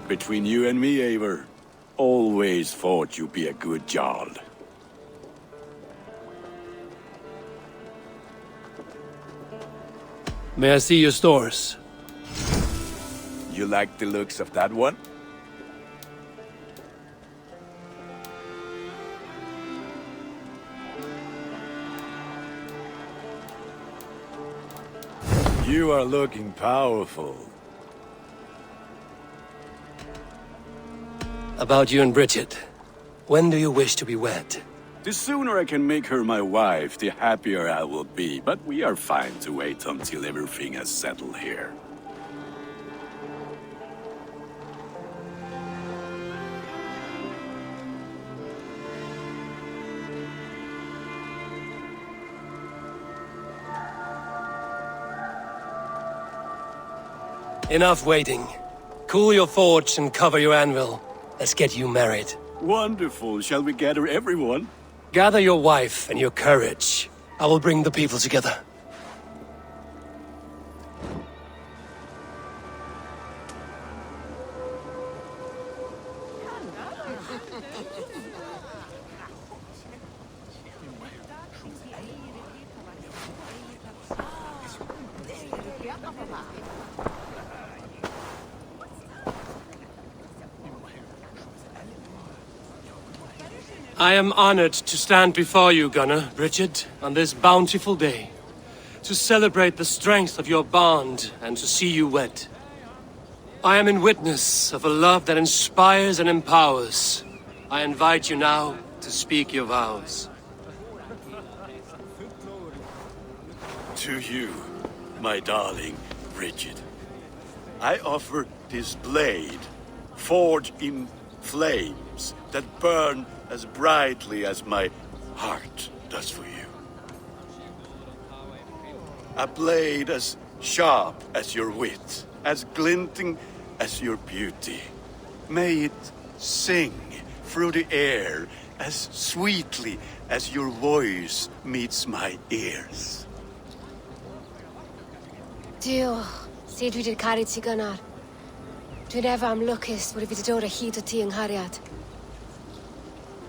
Between you and me, Eivor, always thought you'd be a good Jarl. May I see your stores? You like the looks of that one? You are looking powerful. About you and Bridget. When do you wish to be wed? The sooner I can make her my wife, the happier I will be. But we are fine to wait until everything has settled here. Enough waiting. Cool your forge and cover your anvil. Let's get you married. Wonderful. Shall we gather everyone? Gather your wife and your courage. I will bring the people together. I am honored to stand before you, Gunnar, Bridget, on this bountiful day, to celebrate the strength of your bond and to see you wed. I am in witness of a love that inspires and empowers. I invite you now to speak your vows. To you, my darling Bridget, I offer this blade, forged in flames that burn as brightly as my heart does for you. A blade as sharp as your wit, as glinting as your beauty. May it sing through the air as sweetly as your voice meets my ears. Dio, syd dwi 'di caru ti Gunnar. Dwi'n efo am lwcus bod fi 'di dod o hyd o ti yng nghariad.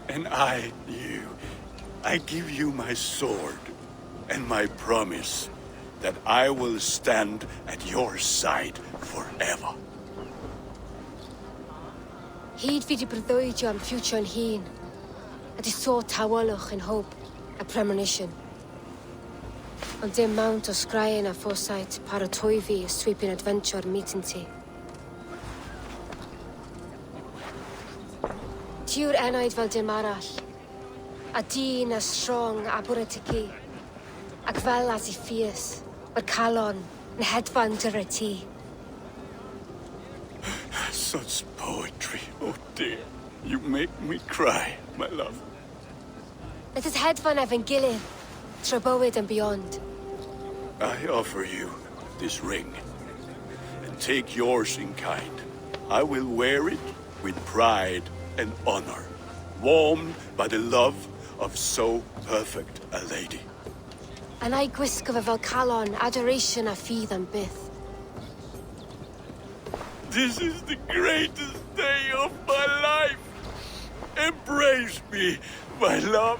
And I give you my sword and my promise that I will stand at your side forever. Hyd fi 'di breuddwydio am ffiwtio'n hun, a di sôn tawolwch yn hope a premonition. Ond dim mount o sgraen a foresight paratoi fi a sweeping adventure meeting ti. Tiw'r enaid fel dim arall, a dyn as strong a bwrdd ty ci, ac fel as I fierce, mae'r calon yn hedfan dyr y ti. Such poetry, oh dear. You make me cry, my love. Let us hedfan efo'n gilydd, tro bywyd and beyond. I offer you this ring, and take yours in kind. I will wear it with pride and honor, warmed by the love of so perfect a lady. And I gwisgo fe fel calon, adoration a ffydd am byth. This is the greatest day of my life. Embrace me, my love.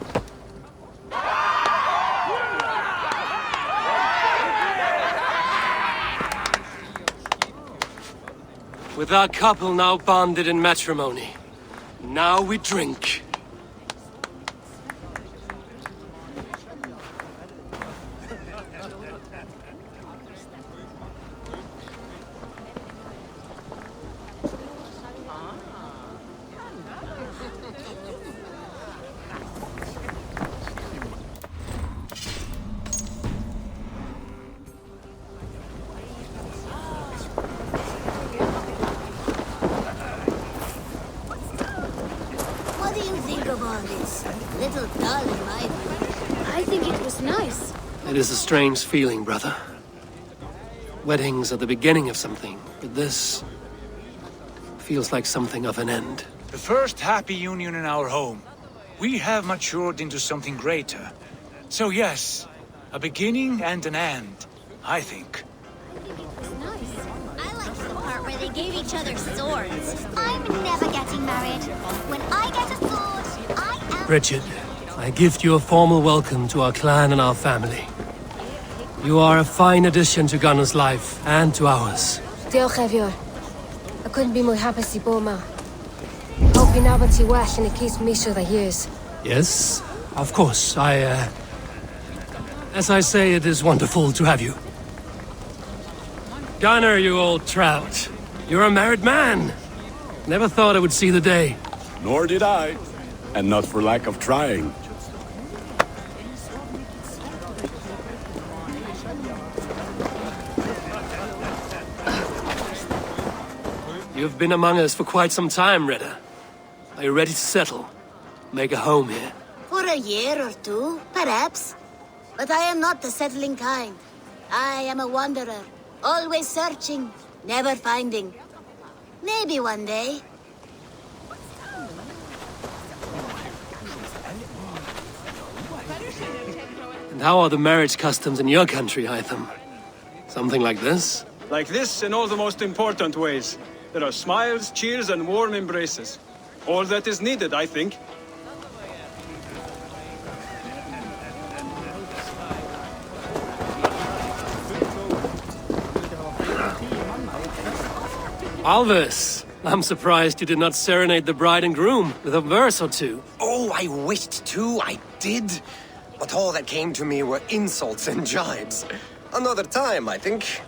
With our couple now bonded in matrimony, now we drink. Little dull in my view. I think it was nice. It is a strange feeling, brother. Weddings are the beginning of something, but this feels like something of an end. The first happy union in our home. We have matured into something greater. So yes, a beginning and an end, I think. I think it was nice. I like the part where they gave each other swords. I'm never getting married. When I get a sword, I am... Richard, I gift you a formal welcome to our clan and our family. You are a fine addition to Gunnar's life, and to ours. Diolch, Eivor. I couldn't be more happy to Boma. Hope you now want to well and it keeps me through the years. Yes, of course. As I say, it is wonderful to have you. Gunnar, you old trout. You're a married man. Never thought I would see the day. Nor did I. And not for lack of trying. You've been among us for quite some time, Redda. Are you ready to settle? Make a home here? For a year or two, perhaps. But I am not the settling kind. I am a wanderer, always searching, never finding. Maybe one day. And how are the marriage customs in your country, Eivor? Something like this? Like this in all the most important ways. There are smiles, cheers, and warm embraces. All that is needed, I think. Alvis, I'm surprised you did not serenade the bride and groom with a verse or two. Oh, I wished to, I did. But all that came to me were insults and jibes. Another time, I think.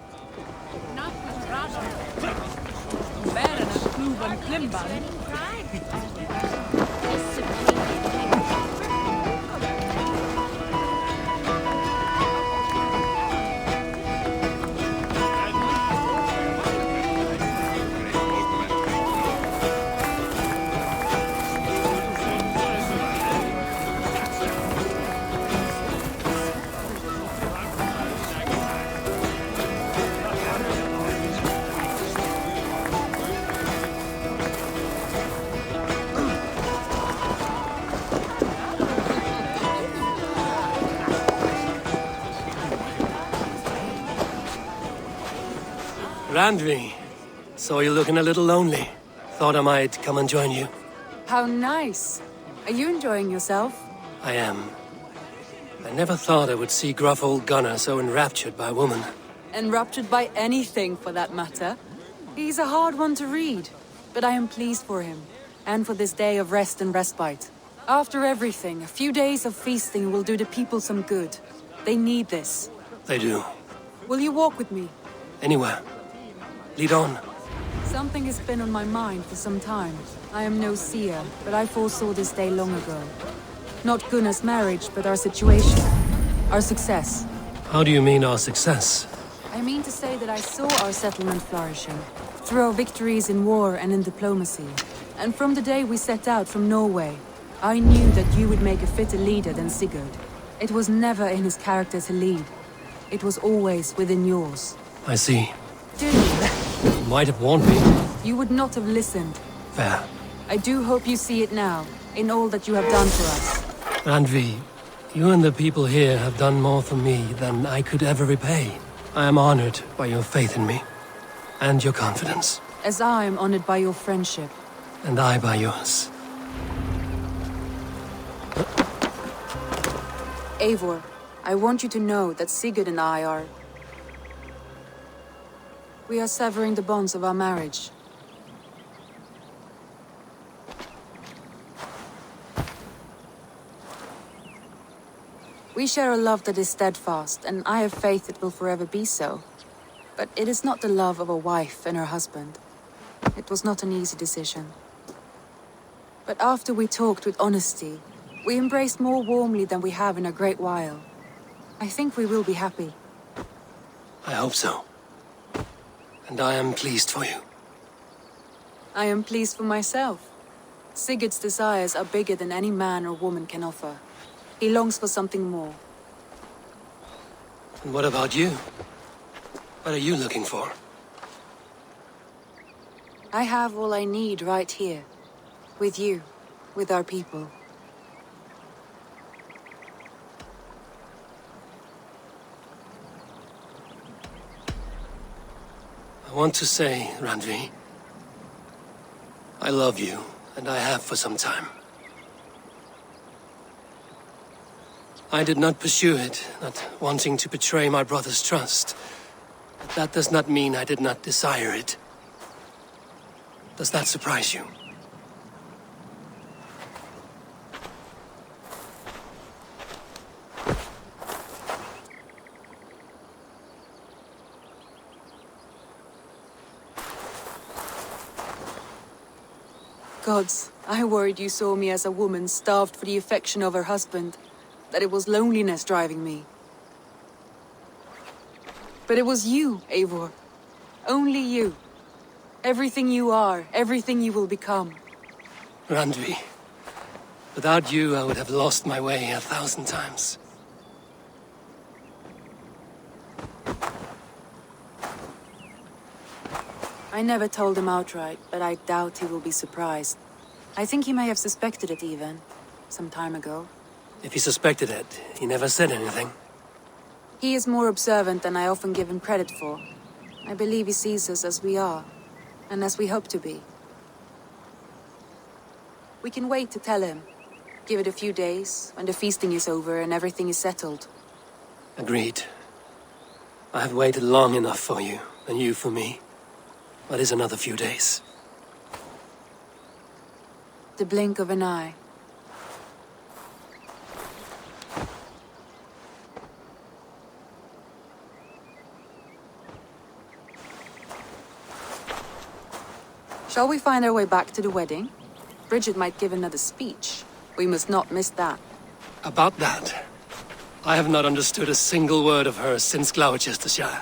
Randvi, saw you looking a little lonely. Thought I might come and join you. How nice. Are you enjoying yourself? I am. I never thought I would see gruff old Gunnar so enraptured by a woman. Enraptured by anything, for that matter. He's a hard one to read, but I am pleased for him, and for this day of rest and respite. After everything, a few days of feasting will do the people some good. They need this. They do. Will you walk with me? Anywhere. Lead on. Something has been on my mind for some time. I am no seer, but I foresaw this day long ago. Not Gunnar's marriage, but our situation. Our success. How do you mean our success? I mean to say that I saw our settlement flourishing, through our victories in war and in diplomacy. And from the day we set out from Norway, I knew that you would make a fitter leader than Sigurd. It was never in his character to lead. It was always within yours. I see. Do you? You might have warned me. You would not have listened. Fair. I do hope you see it now, in all that you have done for us. Randvi, you and the people here have done more for me than I could ever repay. I am honored by your faith in me, and your confidence. As I am honored by your friendship. And I by yours. Eivor, I want you to know that Sigurd and I are... We are severing the bonds of our marriage. We share a love that is steadfast, and I have faith it will forever be so. But it is not the love of a wife and her husband. It was not an easy decision. But after we talked with honesty, we embraced more warmly than we have in a great while. I think we will be happy. I hope so. And I am pleased for you. I am pleased for myself. Sigurd's desires are bigger than any man or woman can offer. He longs for something more. And what about you? What are you looking for? I have all I need right here. With you. With our people. I want to say, Randvi, I love you, and I have for some time. I did not pursue it, not wanting to betray my brother's trust. But that does not mean I did not desire it. Does that surprise you? Gods, I worried you saw me as a woman starved for the affection of her husband. That it was loneliness driving me. But it was you, Eivor. Only you. Everything you are, everything you will become. Randvi, without you I would have lost my way 1,000 times. I never told him outright, but I doubt he will be surprised. I think he may have suspected it even, some time ago. If he suspected it, he never said anything. He is more observant than I often give him credit for. I believe he sees us as we are, and as we hope to be. We can wait to tell him. Give it a few days, when the feasting is over and everything is settled. Agreed. I have waited long enough for you, and you for me. What is another few days? The blink of an eye. Shall we find our way back to the wedding? Bridget might give another speech. We must not miss that. About that, I have not understood a single word of hers since Gloucestershire.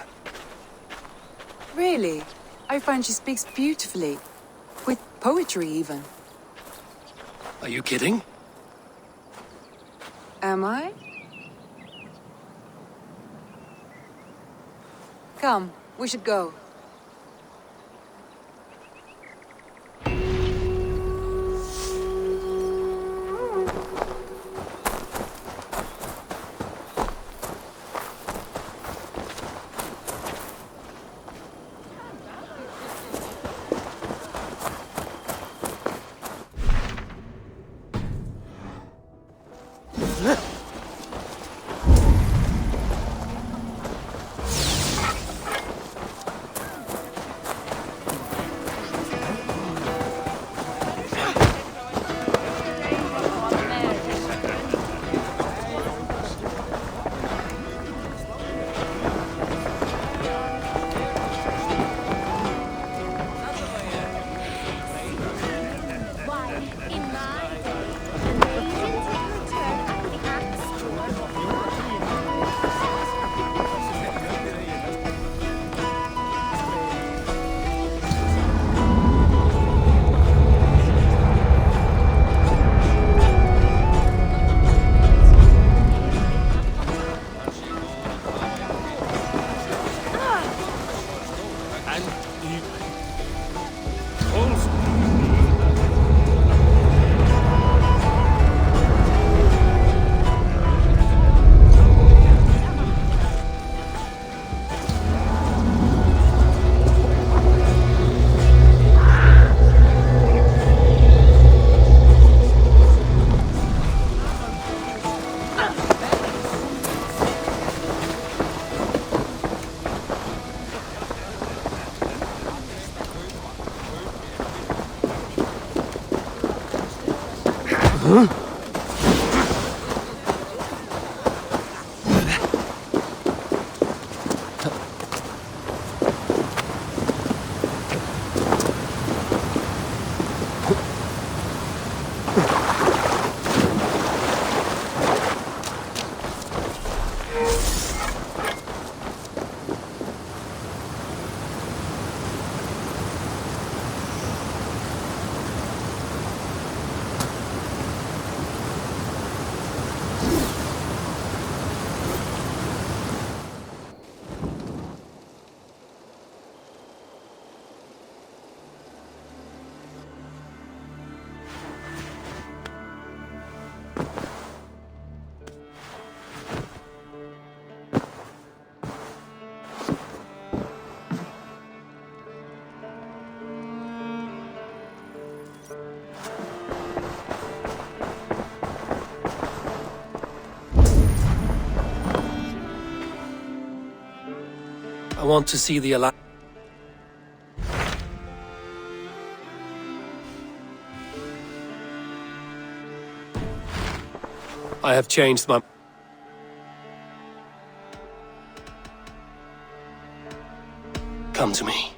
Really? I find she speaks beautifully. With poetry, even. Are you kidding? Am I? Come, we should go. want to see the Alliance. I have changed my... Come to me.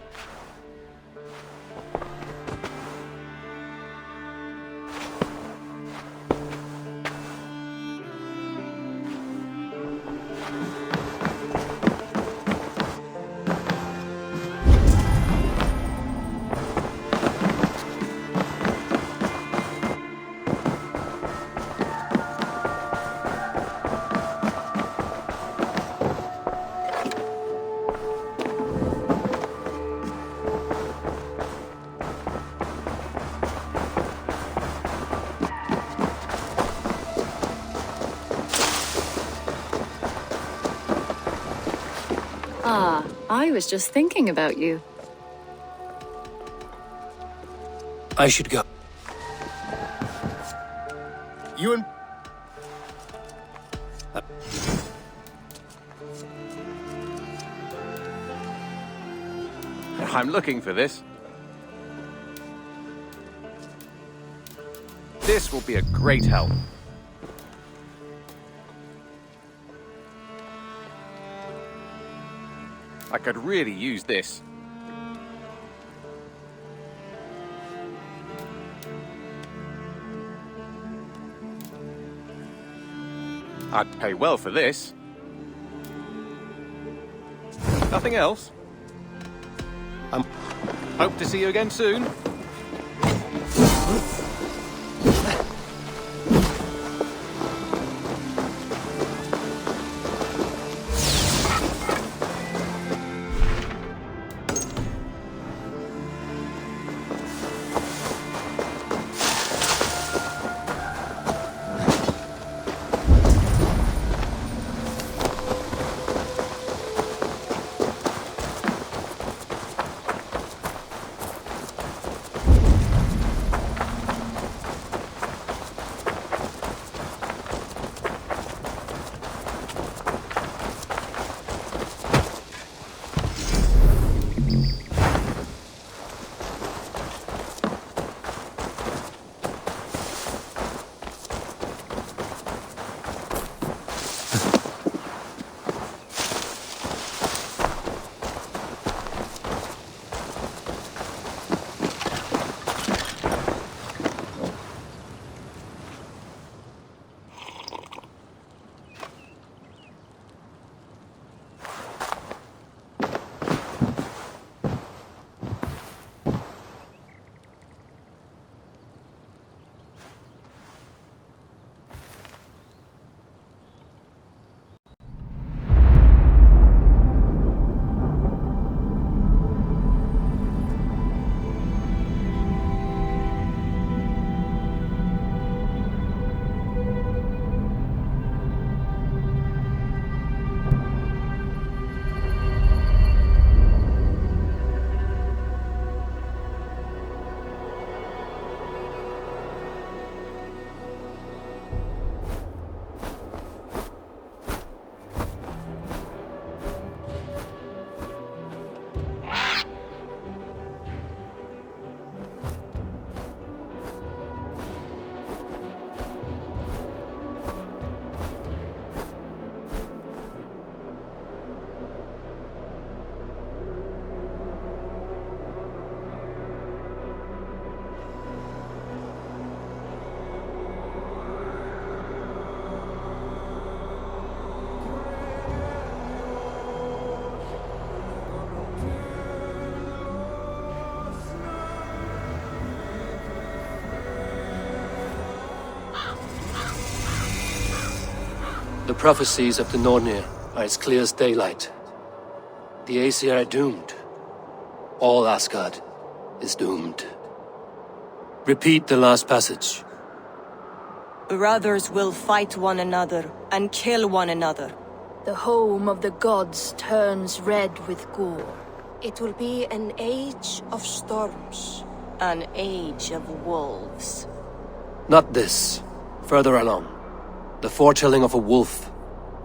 I was just thinking about you. I should go. You and... I'm looking for this. This will be a great help. I could really use this. I'd pay well for this. Nothing else? Hope to see you again soon. The prophecies of the Nornir are as clear as daylight. The Aesir are doomed. All Asgard is doomed. Repeat the last passage. Brothers will fight one another and kill one another. The home of the gods turns red with gore. It will be an age of storms. An age of wolves. Not this. Further along. The foretelling of a wolf.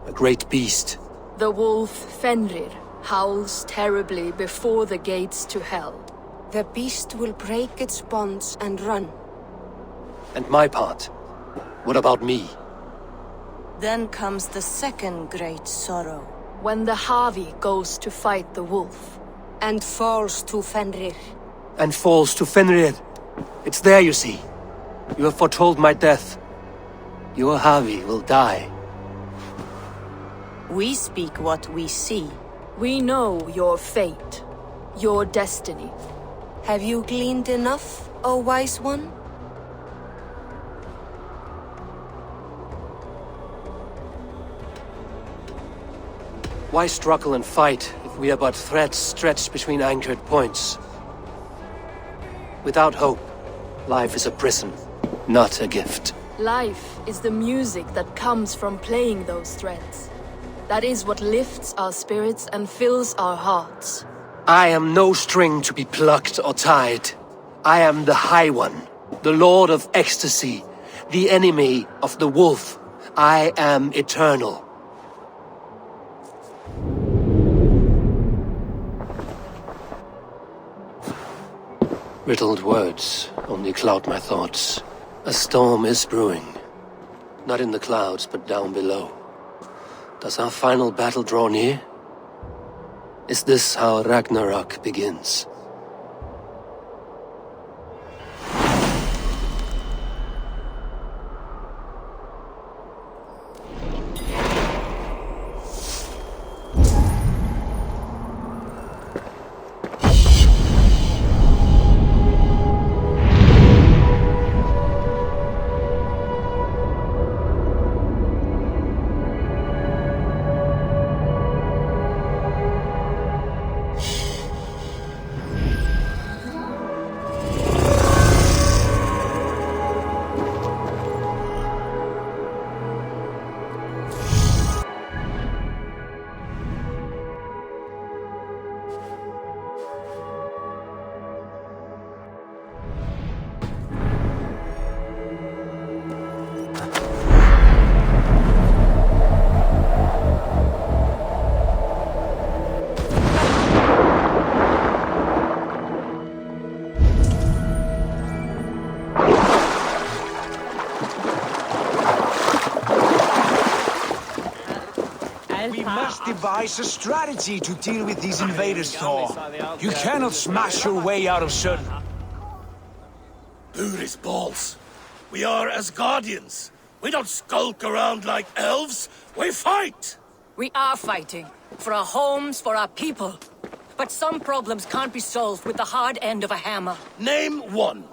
A great beast. The wolf Fenrir, howls terribly before the gates to hell. The beast will break its bonds and run. And my part? What about me? Then comes the second great sorrow. When the Harvey goes to fight the wolf. And falls to Fenrir. And falls to Fenrir. It's there, you see. You have foretold my death. Your Harvey will die. We speak what we see. We know your fate, your destiny. Have you gleaned enough, O wise one? Why struggle and fight if we are but threads stretched between anchored points? Without hope, life is a prison, not a gift. Life is the music that comes from playing those threads. That is what lifts our spirits and fills our hearts. I am no string to be plucked or tied. I am the High One, the Lord of Ecstasy, the enemy of the wolf. I am eternal. Riddled words only cloud my thoughts. A storm is brewing. Not in the clouds, but down below. Does our final battle draw near? Is this how Ragnarok begins? Devise a strategy to deal with these invaders, Thor. You cannot smash your way out of Sudden. Buris balls. We are Asgardians. We don't skulk around like elves. We fight! We are fighting. For our homes, for our people. But some problems can't be solved with the hard end of a hammer. Name one.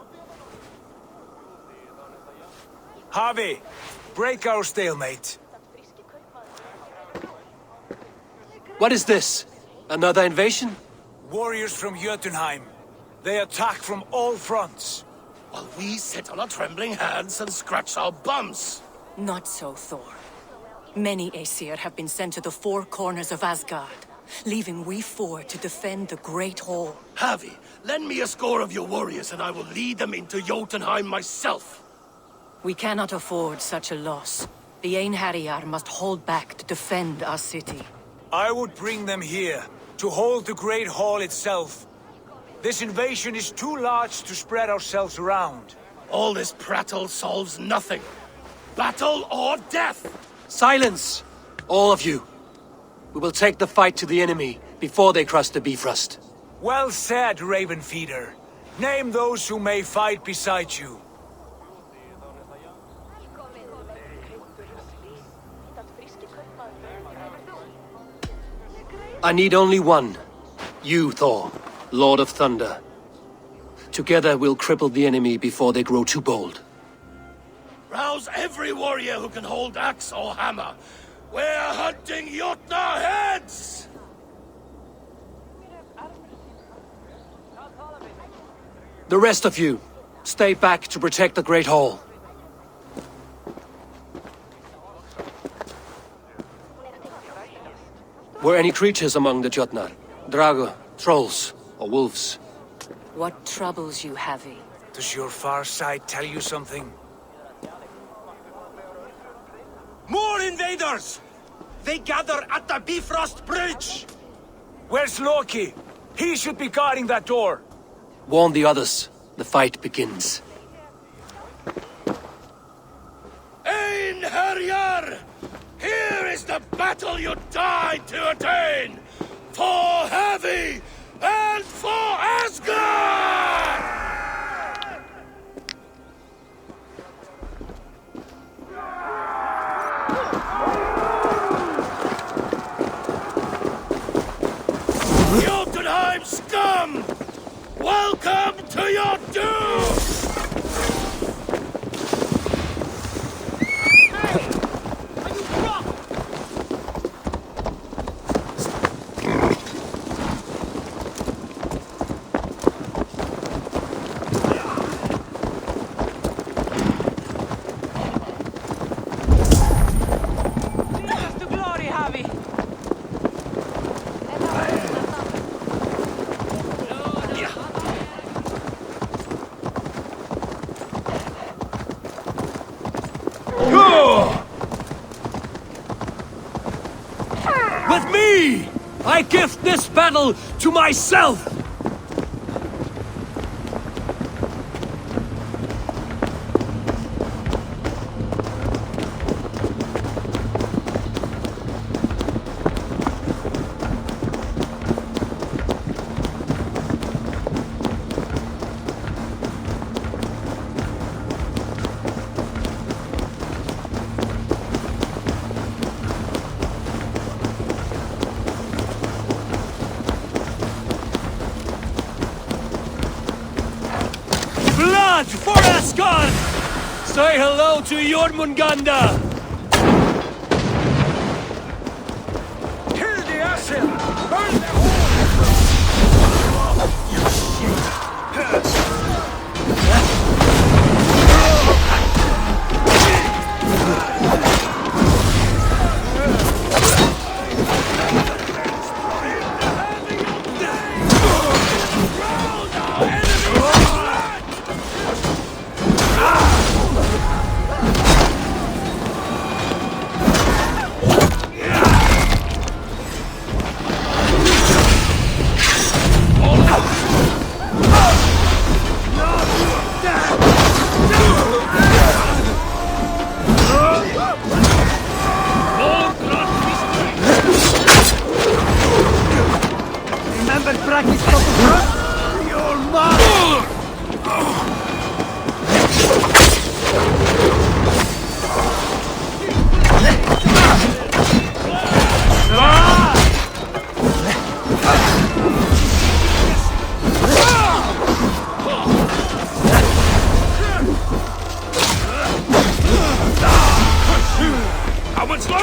Harvey, break our stalemate. What is this? Another invasion? Warriors from Jotunheim. They attack from all fronts. While we sit on our trembling hands and scratch our bums. Not so, Thor. Many Aesir have been sent to the four corners of Asgard, leaving we four to defend the Great Hall. Harvey, lend me a score of your warriors and I will lead them into Jotunheim myself. We cannot afford such a loss. The Einherjar must hold back to defend our city. I would bring them here, to hold the Great Hall itself. This invasion is too large to spread ourselves around. All this prattle solves nothing. Battle or death! Silence! All of you. We will take the fight to the enemy before they cross the Bifrost. Well said, Ravenfeeder. Name those who may fight beside you. I need only one. You, Thor, Lord of Thunder. Together we'll cripple the enemy before they grow too bold. Rouse every warrior who can hold axe or hammer. We're hunting Jotnar heads! The rest of you, stay back to protect the Great Hall. Were any creatures among the Jotnar? Drago, trolls, or wolves? What troubles you, Havi? Does your far side tell you something? More invaders! They gather at the Bifrost Bridge! Where's Loki? He should be guarding that door. Warn the others. The fight begins. Einherjar! Here is the battle you died to attain! For Heavy and for Asgard! Jotunheim scum! Welcome to your doom! With me! I gift this battle to myself! For Asgard! Say hello to Jormungandr! Kill the Asir! Burn the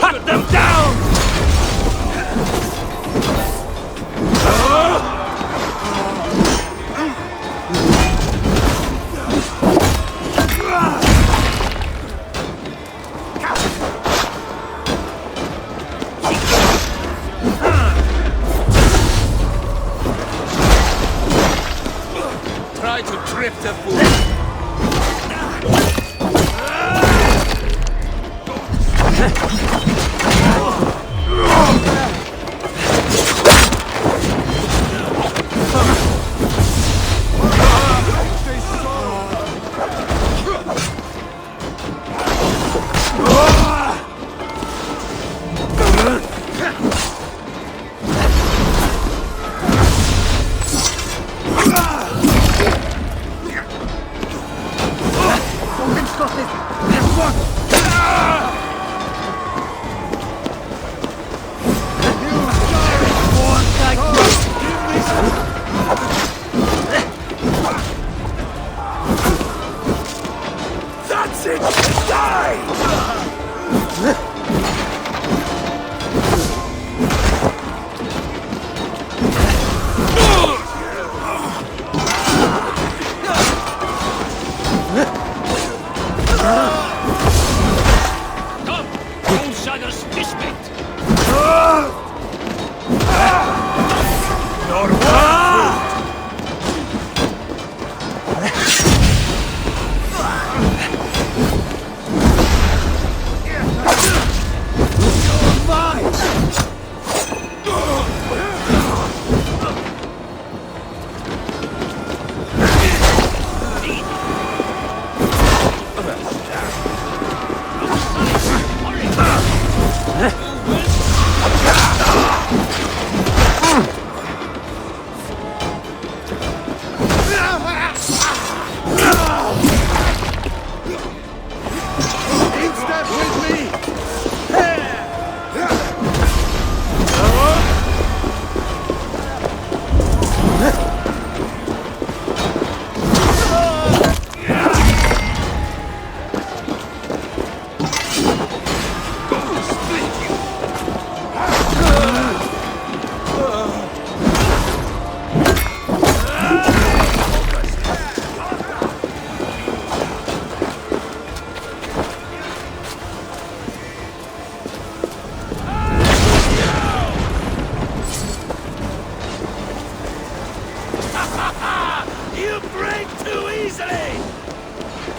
Cut them down! Try to trip the fool.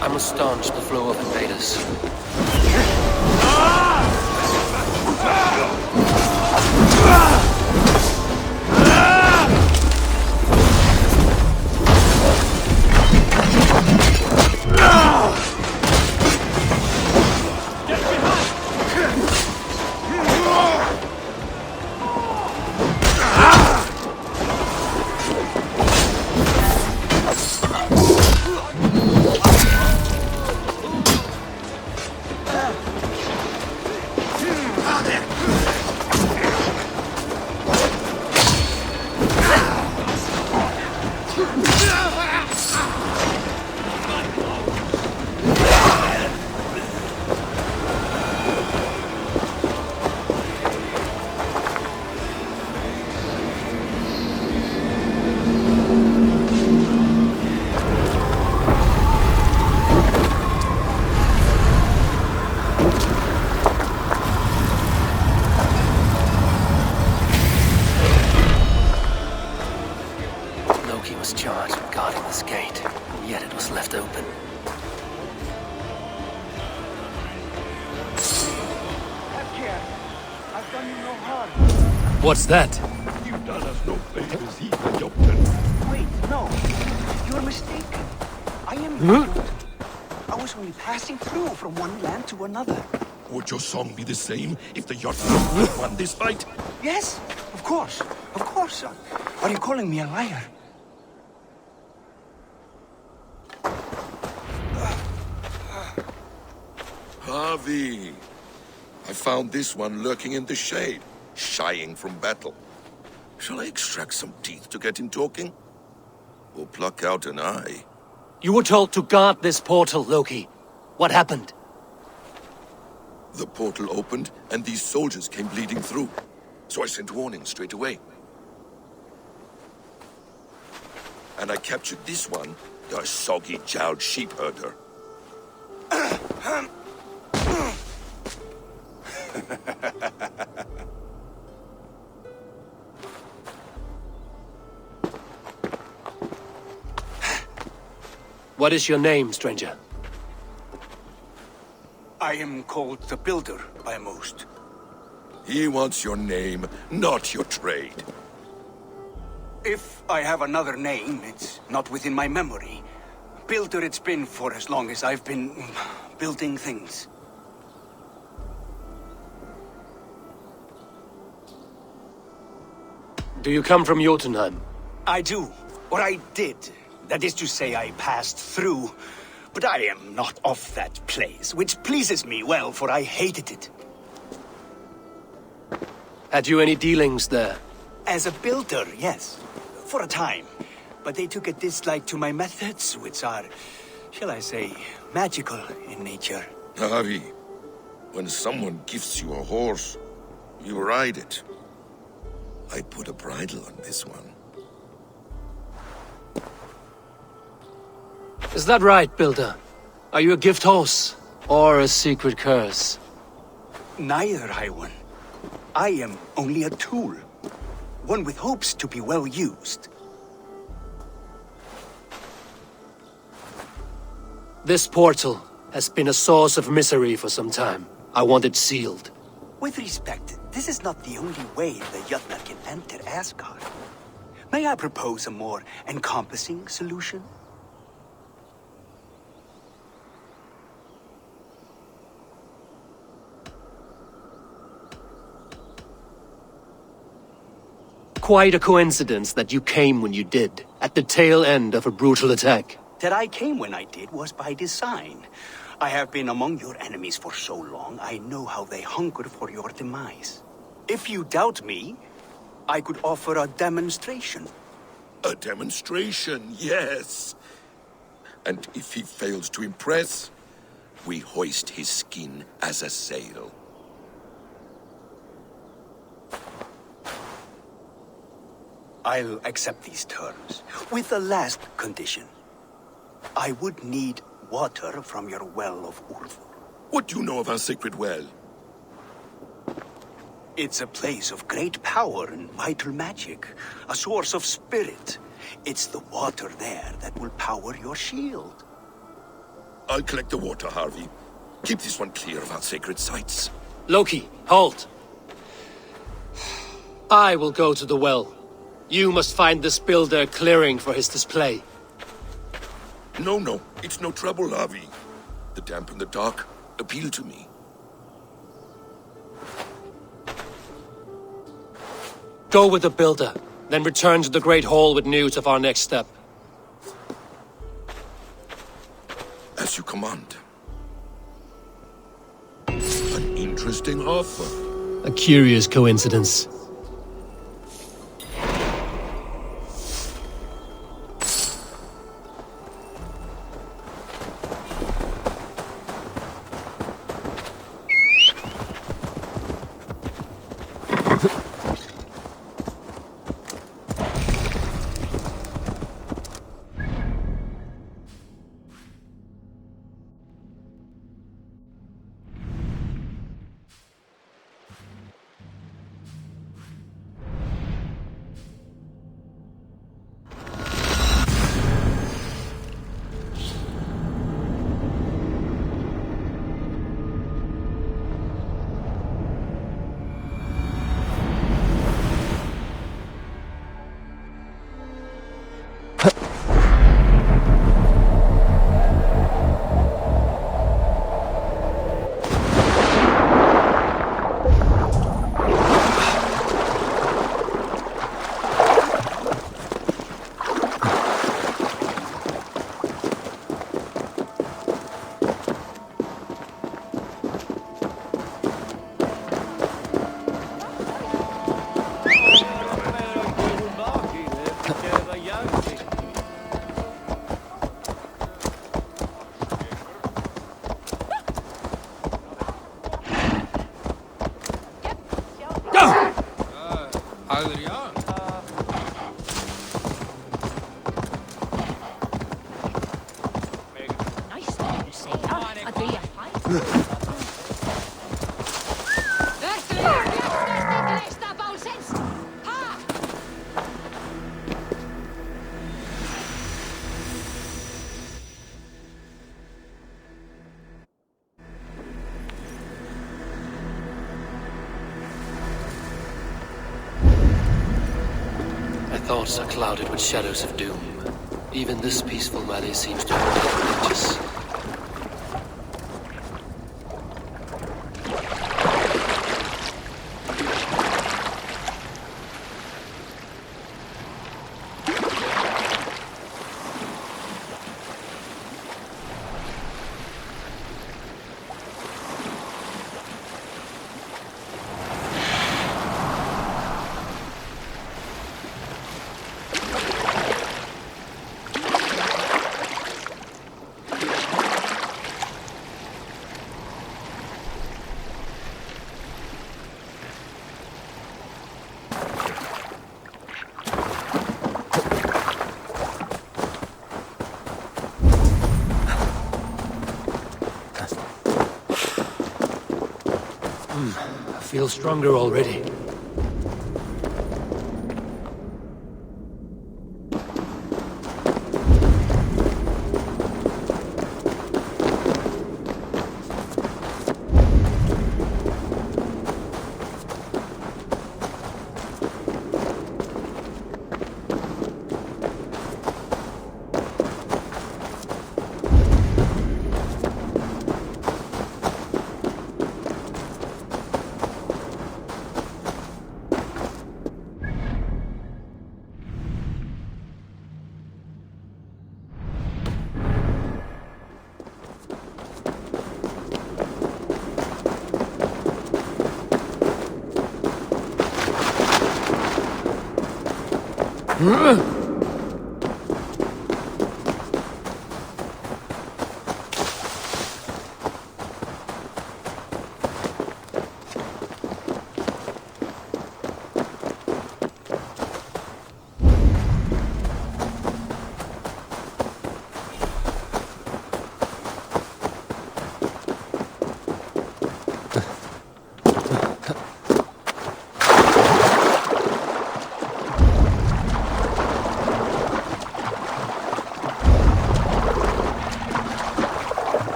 I must staunch the flow of invaders. What's that? You've done us no favors either, Doctor. Wait, no. You're mistaken. I am not. I was only passing through from one land to another. Would your song be the same if the yacht won this fight? Yes, of course. Of course. Are you calling me a liar? Harvey. I found this one lurking in the shade, shying from battle. Shall I extract some teeth to get him talking? Or pluck out an eye? You were told to guard this portal, Loki. What happened? The portal opened, and these soldiers came bleeding through. So I sent warning straight away. And I captured this one, the soggy-jowled sheep herder. What is your name, stranger? I am called the Builder by most. He wants your name, not your trade. If I have another name, it's not within my memory. Builder it's been for as long as I've been building things. Do you come from Jotunheim? I do. Or I did. That is to say, I passed through. But I am not of that place, which pleases me well, for I hated it. Had you any dealings there? As a builder, yes. For a time. But they took a dislike to my methods, which are, shall I say, magical in nature. Harvey, when someone gifts you a horse, you ride it. I put a bridle on this one. Is that right, Builder? Are you a gift horse? Or a secret curse? Neither, High One. I am only a tool. One with hopes to be well used. This portal has been a source of misery for some time. I want it sealed. With respect, this is not the only way the Jötnar can enter Asgard. May I propose a more encompassing solution? Quite a coincidence that you came when you did, at the tail end of a brutal attack. That I came when I did was by design. I have been among your enemies for so long, I know how they hunger for your demise. If you doubt me, I could offer a demonstration. A demonstration, yes. And if he fails to impress, we hoist his skin as a sail. I'll accept these terms, with the last condition. I would need water from your well of Urvor. What do you know of our sacred well? It's a place of great power and vital magic, a source of spirit. It's the water there that will power your shield. I'll collect the water, Harvey. Keep this one clear of our sacred sites. Loki, halt! I will go to the well. You must find this builder clearing for his display. No, it's no trouble, Harvey. The damp and the dark appeal to me. Go with the builder, then return to the Great Hall with news of our next step. As you command. An interesting offer. A curious coincidence. Thoughts are clouded with shadows of doom. Even this peaceful valley seems to be religious. I feel stronger already.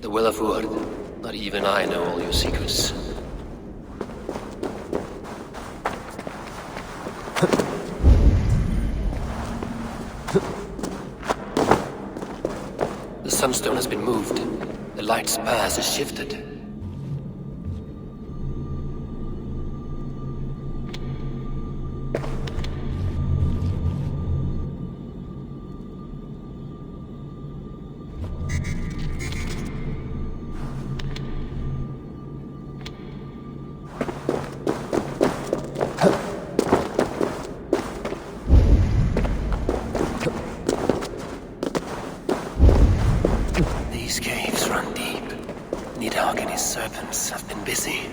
The Will of Wood. Not even I know all your secrets. The sunstone has been moved. The light's path is shifted. These caves run deep. Nidhogg and his serpents have been busy.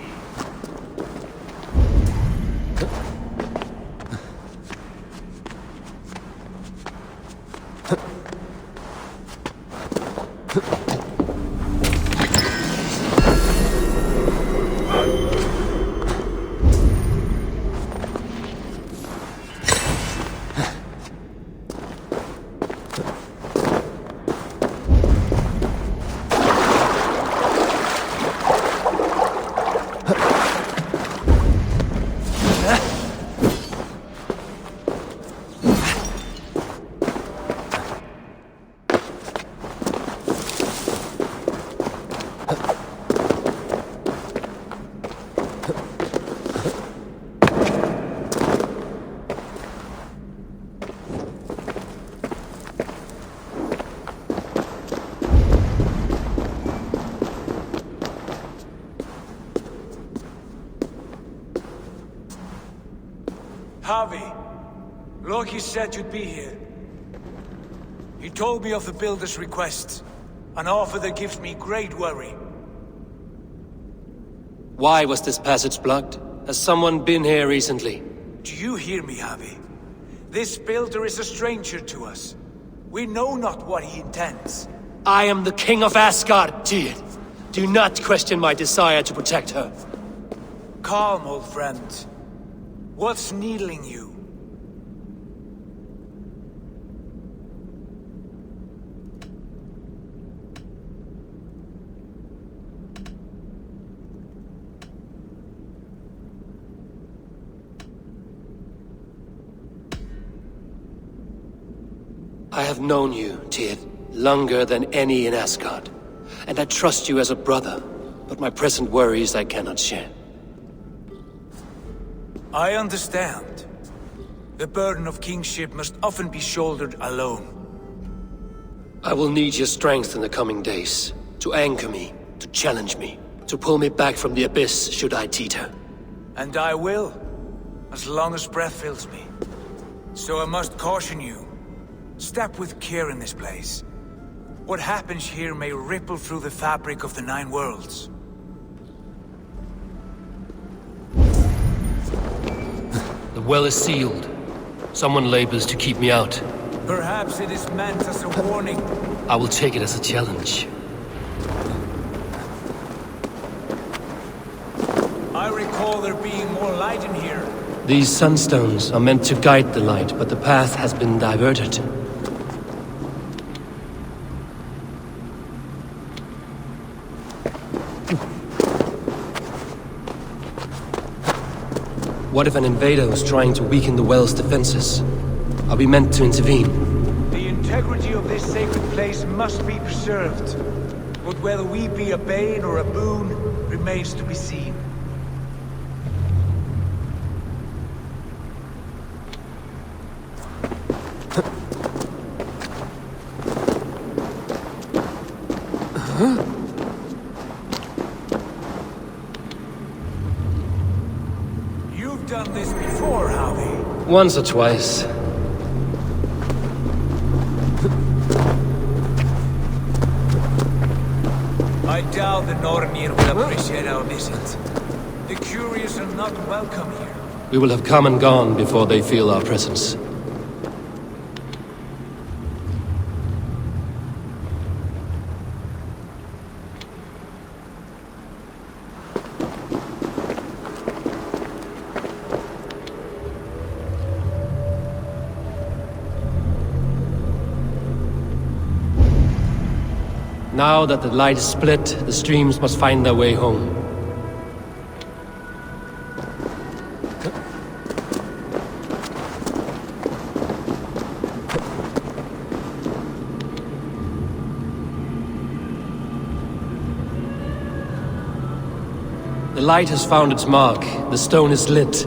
Harvey, Loki said you'd be here. He told me of the Builder's request, an offer that gives me great worry. Why was this passage blocked? Has someone been here recently? Do you hear me, Harvey? This Builder is a stranger to us. We know not what he intends. I am the King of Asgard, Tyr. Do not question my desire to protect her. Calm, old friend. What's needling you? I have known you, Tyr, longer than any in Asgard. And I trust you as a brother, but my present worries I cannot share. I understand. The burden of kingship must often be shouldered alone. I will need your strength in the coming days, to anchor me, to challenge me, to pull me back from the abyss should I teeter. And I will, as long as breath fills me. So I must caution you. Step with care in this place. What happens here may ripple through the fabric of the Nine Worlds. The well is sealed. Someone labors to keep me out. Perhaps it is meant as a warning. I will take it as a challenge. I recall there being more light in here. These sunstones are meant to guide the light, but the path has been diverted. What if an invader was trying to weaken the well's defenses? Are we meant to intervene? The integrity of this sacred place must be preserved. But whether we be a bane or a boon remains to be seen. You've done this before, Harvey. Once or twice. I doubt the Nornir will appreciate our visit. The curious are not welcome here. We will have come and gone before they feel our presence. Now that the light is split, the streams must find their way home. The light has found its mark. The stone is lit.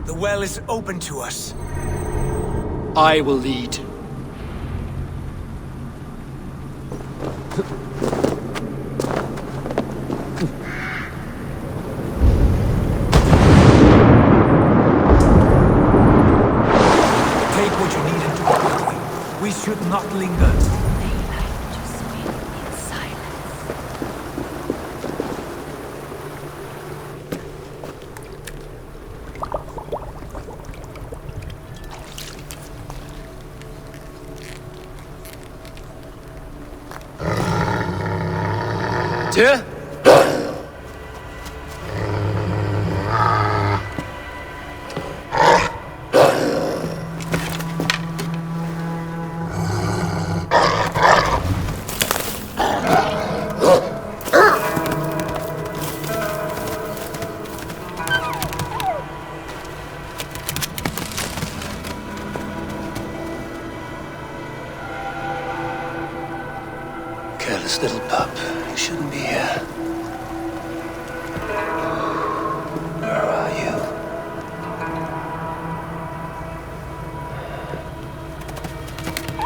The well is open to us. I will lead. Take what you need and do it quickly. We should not linger. Tyr? Careless little pup. You shouldn't be here. Where are you?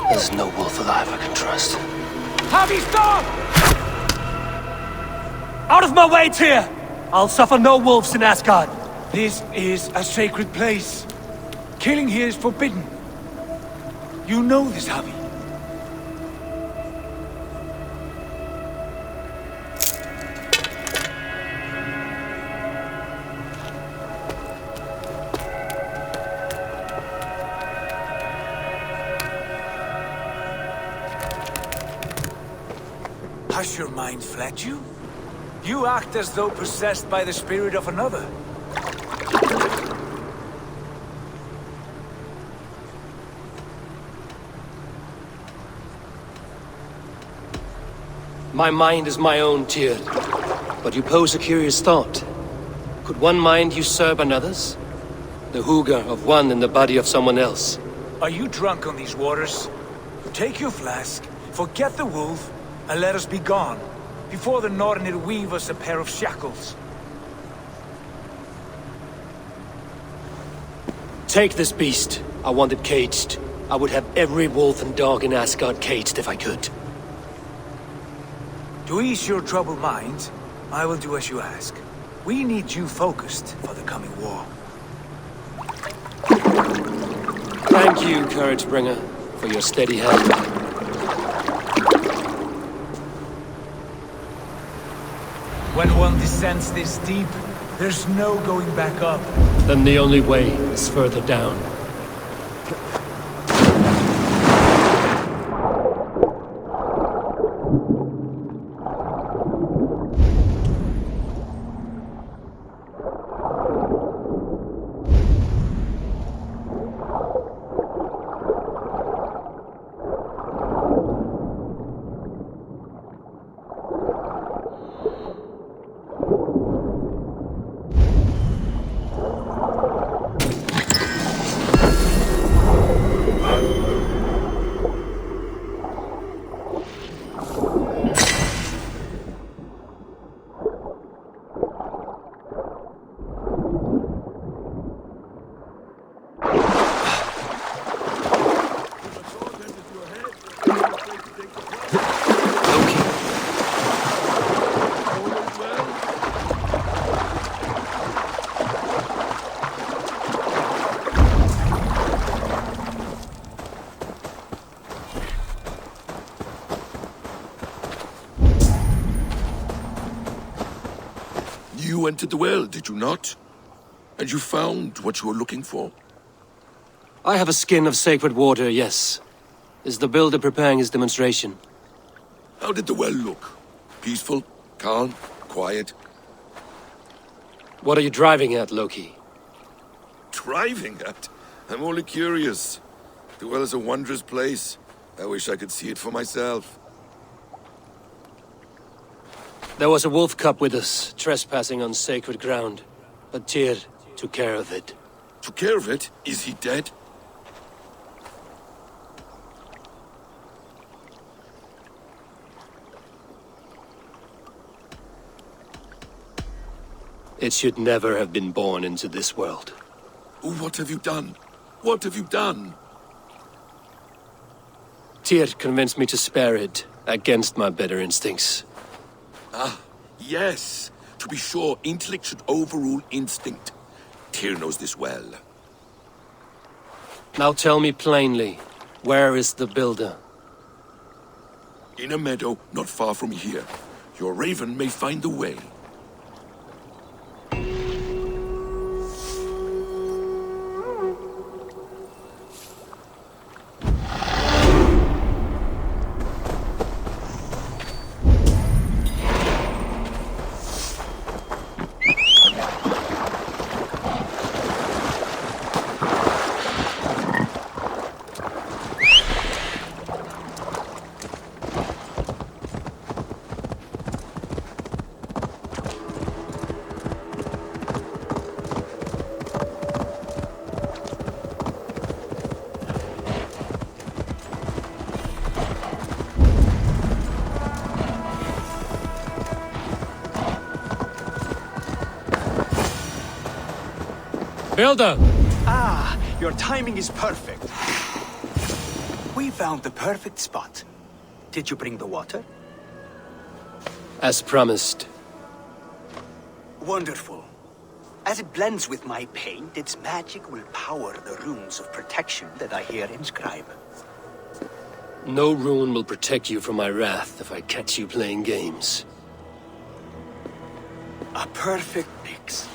There's no wolf alive I can trust. Javi, stop! Out of my way, Tyr! I'll suffer no wolves in Asgard. This is a sacred place. Killing here is forbidden. You know this, Javi. Has your mind fled you? You act as though possessed by the spirit of another. My mind is my own, Tyr. But you pose a curious thought. Could one mind usurp another's? The hugger of one in the body of someone else. Are you drunk on these waters? Take your flask, forget the wolf, and let us be gone, before the Nornir weave us a pair of shackles. Take this beast. I want it caged. I would have every wolf and dog in Asgard caged if I could. To ease your troubled mind, I will do as you ask. We need you focused for the coming war. Thank you, Courage Bringer, for your steady hand. When one descends this deep, there's no going back up. Then the only way is further down. You entered the well, did you not? And you found what you were looking for? I have a skin of sacred water, yes. Is the builder preparing his demonstration? How did the well look? Peaceful? Calm, quiet. What are you driving at, Loki? Driving at? I'm only curious. The well is a wondrous place. I wish I could see it for myself. There was a wolf cub with us, trespassing on sacred ground. But Tyr took care of it. Took care of it? Is he dead? It should never have been born into this world. What have you done? What have you done? Tyr convinced me to spare it, against my better instincts. Ah, yes. To be sure, intellect should overrule instinct. Tyr knows this well. Now tell me plainly, where is the builder? In a meadow, not far from here. Your raven may find the way. Builder! Ah, your timing is perfect. We found the perfect spot. Did you bring the water? As promised. Wonderful. As it blends with my paint, its magic will power the runes of protection that I hear inscribe. No rune will protect you from my wrath if I catch you playing games. A perfect mix.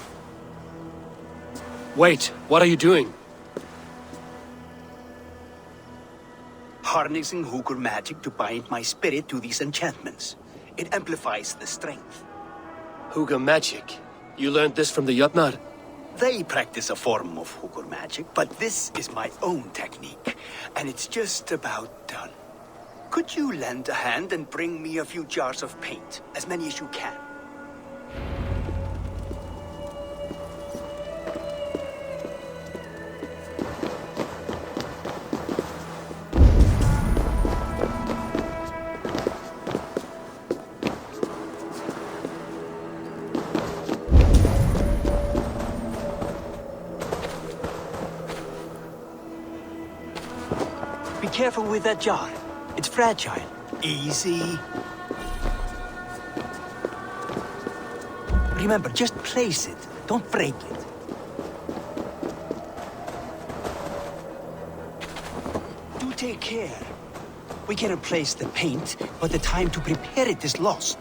Wait, what are you doing? Harnessing Hooker magic to bind my spirit to these enchantments. It amplifies the strength. Hooker magic? You learned this from the Jotnar? They practice a form of Hooker magic, but this is my own technique, and it's just about done. Could you lend a hand and bring me a few jars of paint? As many as you can. Be careful with that jar. It's fragile. Easy. Remember, just place it. Don't break it. Do take care. We can replace the paint, but the time to prepare it is lost.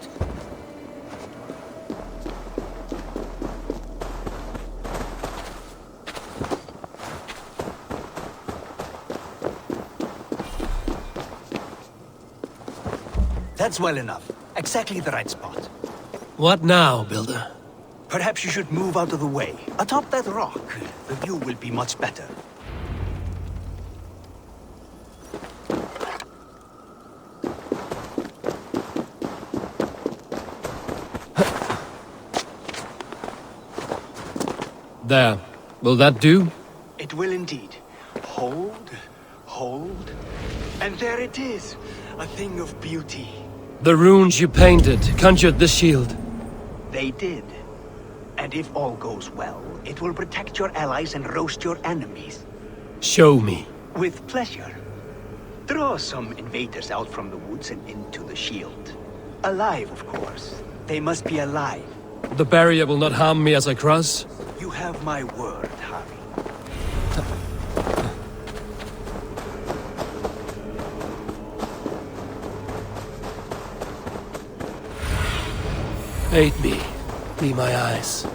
That's well enough. Exactly the right spot. What now, Builder? Perhaps you should move out of the way. Atop that rock, the view will be much better. There. Will that do? It will indeed. Hold, hold, and there it is. A thing of beauty. The runes you painted conjured the shield. They did. And if all goes well, it will protect your allies and roast your enemies. Show me. With pleasure. Draw some invaders out from the woods and into the shield. Alive, of course. They must be alive. The barrier will not harm me as I cross? You have my word, Harry. Aid me. Be my eyes.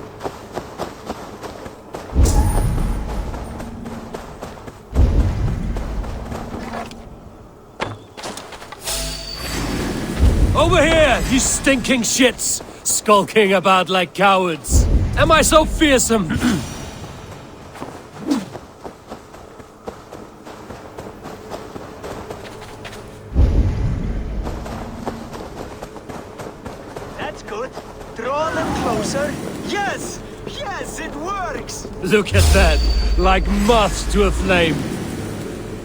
Over here! You stinking shits! Skulking about like cowards! Am I so fearsome? That's good. Draw them closer. Yes! Yes, it works! Look at that! Like moths to a flame!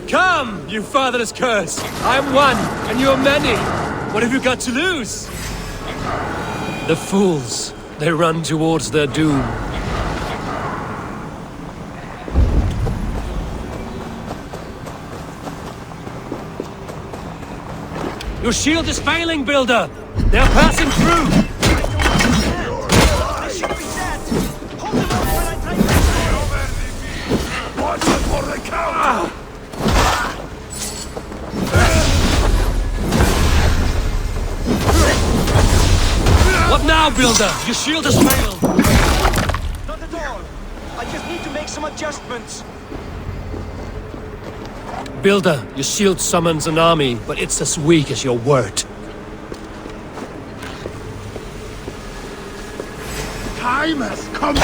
Come, you fatherless curse! I am one, and you are many! What have you got to lose? The fools. They run towards their doom. Your shield is failing, Builder! They're passing through! They should be dead! Hold them up while I try to... Watch out for the cow! What now, Builder? Your shield has failed! Not at all! I just need to make some adjustments. Builder, your shield summons an army, but it's as weak as your word. Time has come!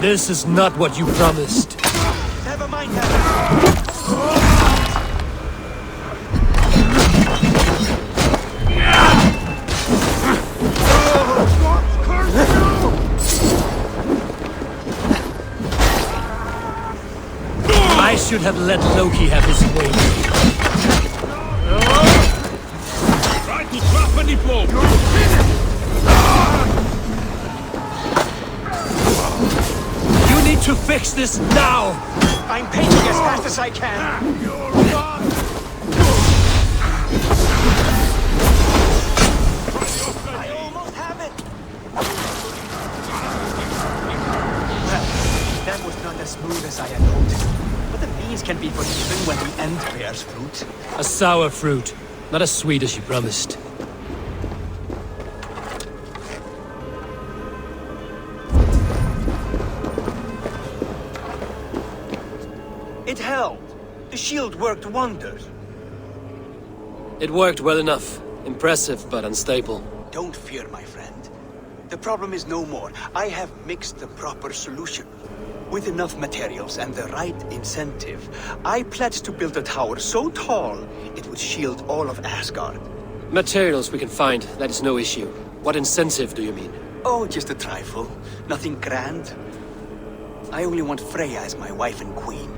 This is not what you promised. Never mind that. I should have let Loki have his way. Try to trap any blow! You need to fix this now! I'm painting as fast as I can. I almost have it. That was not as smooth as I had hoped. But the means can be forgiven when the end bears fruit. A sour fruit, not as sweet as you promised. It held. The shield worked wonders. It worked well enough. Impressive, but unstable. Don't fear, my friend. The problem is no more. I have mixed the proper solution. With enough materials and the right incentive, I pledged to build a tower so tall it would shield all of Asgard. Materials we can find, that is no issue. What incentive do you mean? Oh, just a trifle. Nothing grand. I only want Freya as my wife and queen.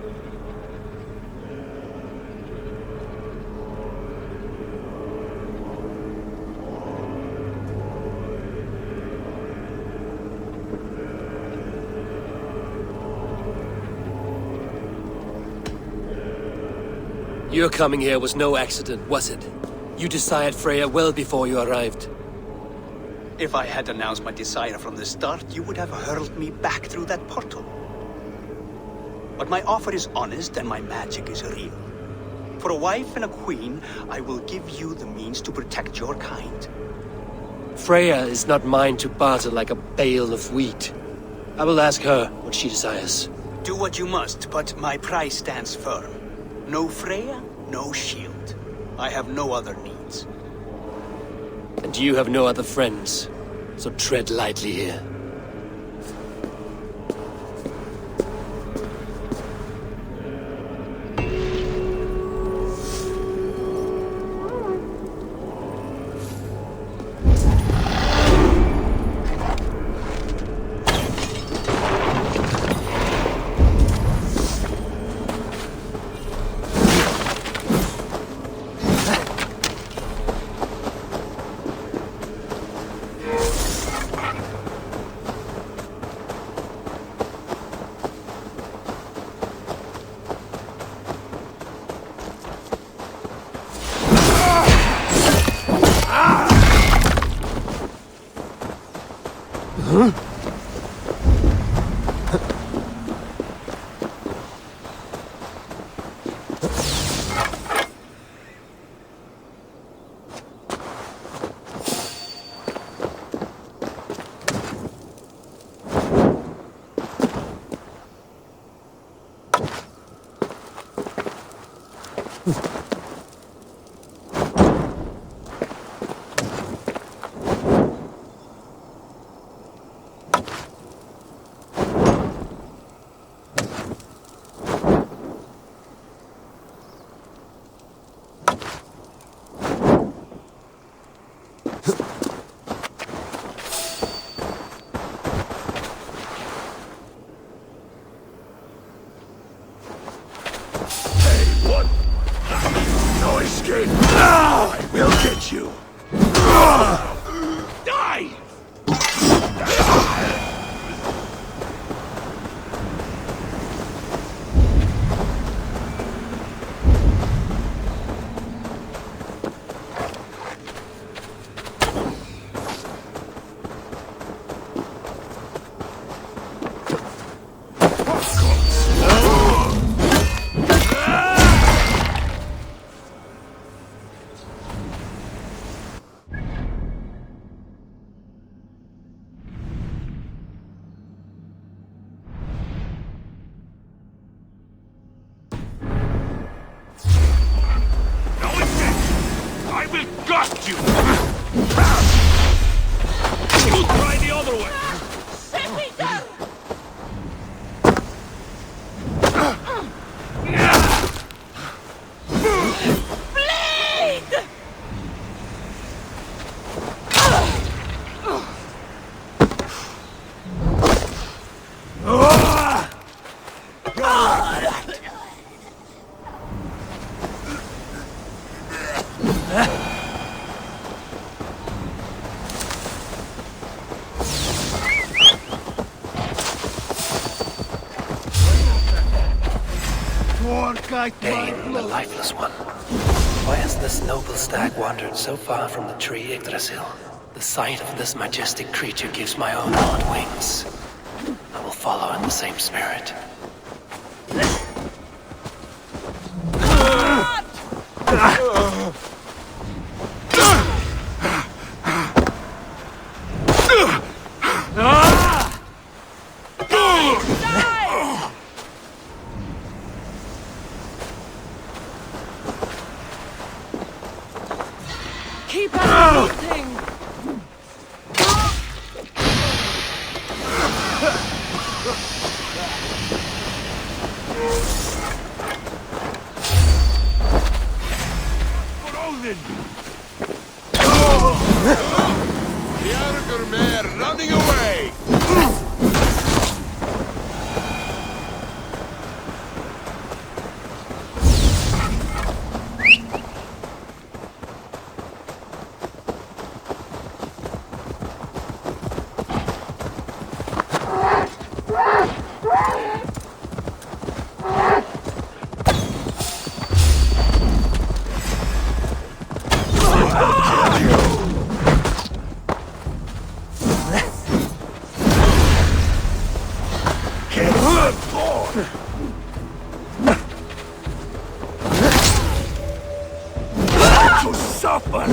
Your coming here was no accident, was it? You desired Freya well before you arrived. If I had announced my desire from the start, you would have hurled me back through that portal. But my offer is honest and my magic is real. For a wife and a queen, I will give you the means to protect your kind. Freya is not mine to barter like a bale of wheat. I will ask her what she desires. Do what you must, but my price stands firm. No Freya, no shield. I have no other needs. And you have no other friends, so tread lightly here. got you! Die! Got you! You try the other way! Bleed! Pain, the lifeless one. Why has this noble stag wandered so far from the tree Yggdrasil? The sight of this majestic creature gives my own heart wings. I will follow in the same spirit. Keep on looting! The Arger mare running away! To suffer!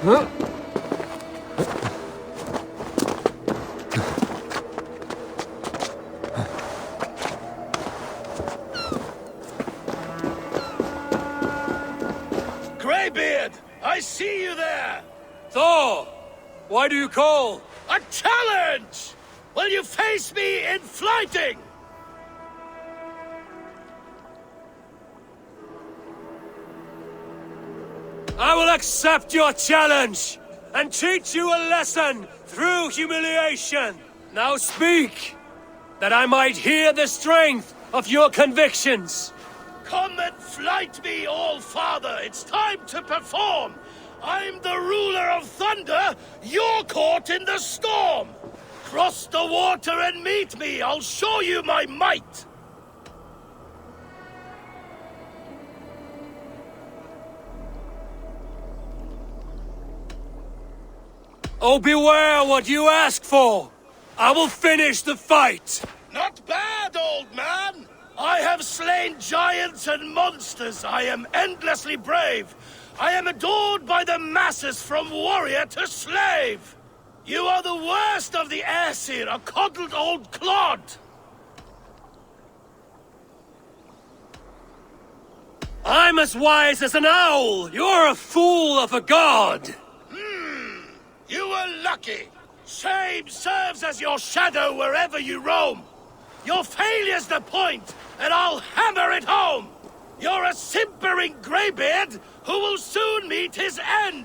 Huh? Greybeard! I see you there! Thor! Why do you call? A challenge! Will you face me in fighting? I will accept your challenge and teach you a lesson through humiliation. Now speak, that I might hear the strength of your convictions. Come and fight me, All-Father! It's time to perform! I'm the ruler of thunder, you're caught in the storm! Cross the water and meet me, I'll show you my might! Oh, beware what you ask for! I will finish the fight! Not bad, old man! I have slain giants and monsters. I am endlessly brave. I am adored by the masses from warrior to slave. You are the worst of the Aesir, a coddled old clod. I'm as wise as an owl! You're a fool of a god! You were lucky. Shame serves as your shadow wherever you roam. Your failure's the point, and I'll hammer it home! You're a simpering greybeard who will soon meet his end!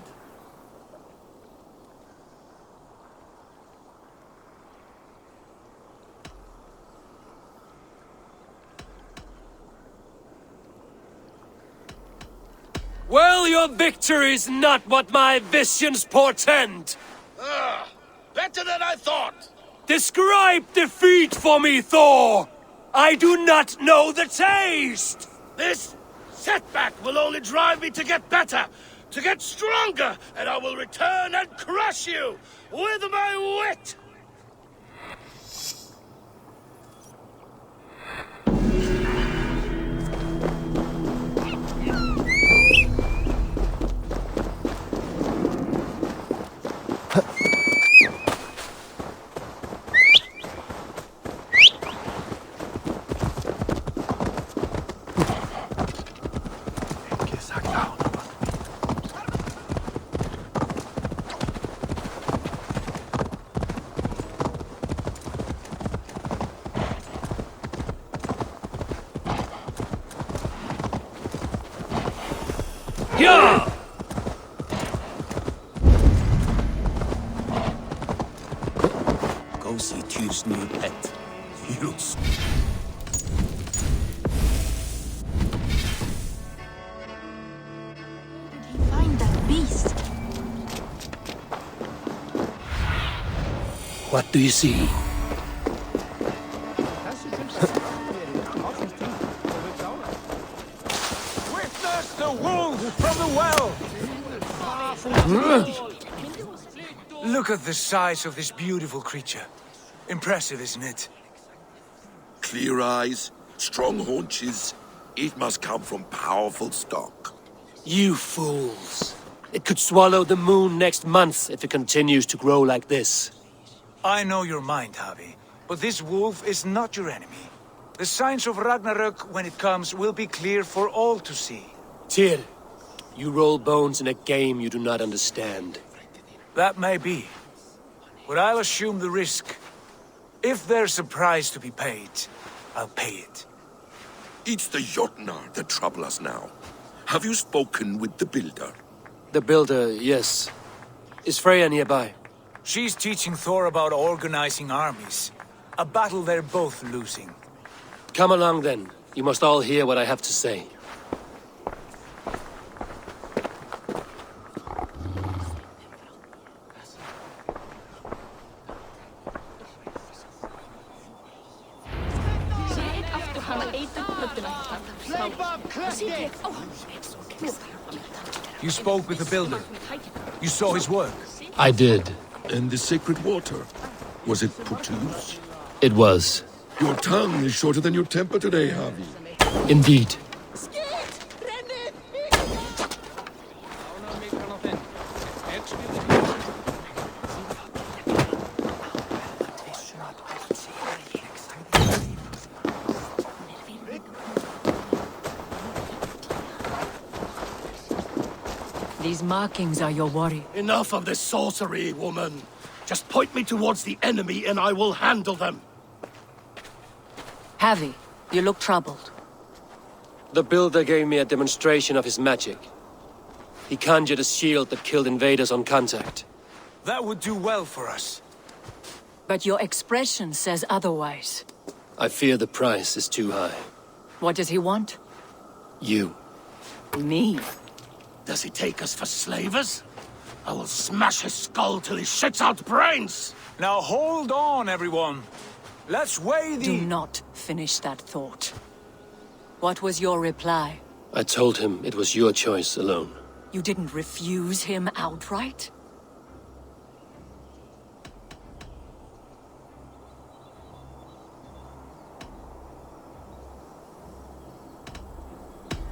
Well, your victory's not what my visions portend! Better than I thought! Describe defeat for me, Thor! I do not know the taste! This setback will only drive me to get better, to get stronger, and I will return and crush you with my wit! Yeah! Go see Tyr's new pet. Use. Find that beast. What do you see? Witness the wolf from the well! Look at the size of this beautiful creature. Impressive, isn't it? Clear eyes, strong haunches. It must come from powerful stock. You fools. It could swallow the moon next month if it continues to grow like this. I know your mind, Javi, but this wolf is not your enemy. The signs of Ragnarök, when it comes, will be clear for all to see. Tyr, you roll bones in a game you do not understand. That may be, but I'll assume the risk. If there's a price to be paid, I'll pay it. It's the Jotnar that trouble us now. Have you spoken with the builder? The builder, yes. Is Freya nearby? She's teaching Thor about organizing armies. A battle they're both losing. Come along then. You must all hear what I have to say. You spoke with the builder. You saw his work. I did. And the sacred water? Was it Putus? It was. Your tongue is shorter than your temper today, Javi. Indeed. These markings are your worry. Enough of this sorcery, woman. Just point me towards the enemy and I will handle them. Javi, you look troubled. The builder gave me a demonstration of his magic. He conjured a shield that killed invaders on contact. That would do well for us. But your expression says otherwise. I fear the price is too high. What does he want? You. Me? Does he take us for slavers? I will smash his skull till he shits out brains! Now hold on, everyone. Let's weigh the... Do not finish that thought. What was your reply? I told him it was your choice alone. You didn't refuse him outright?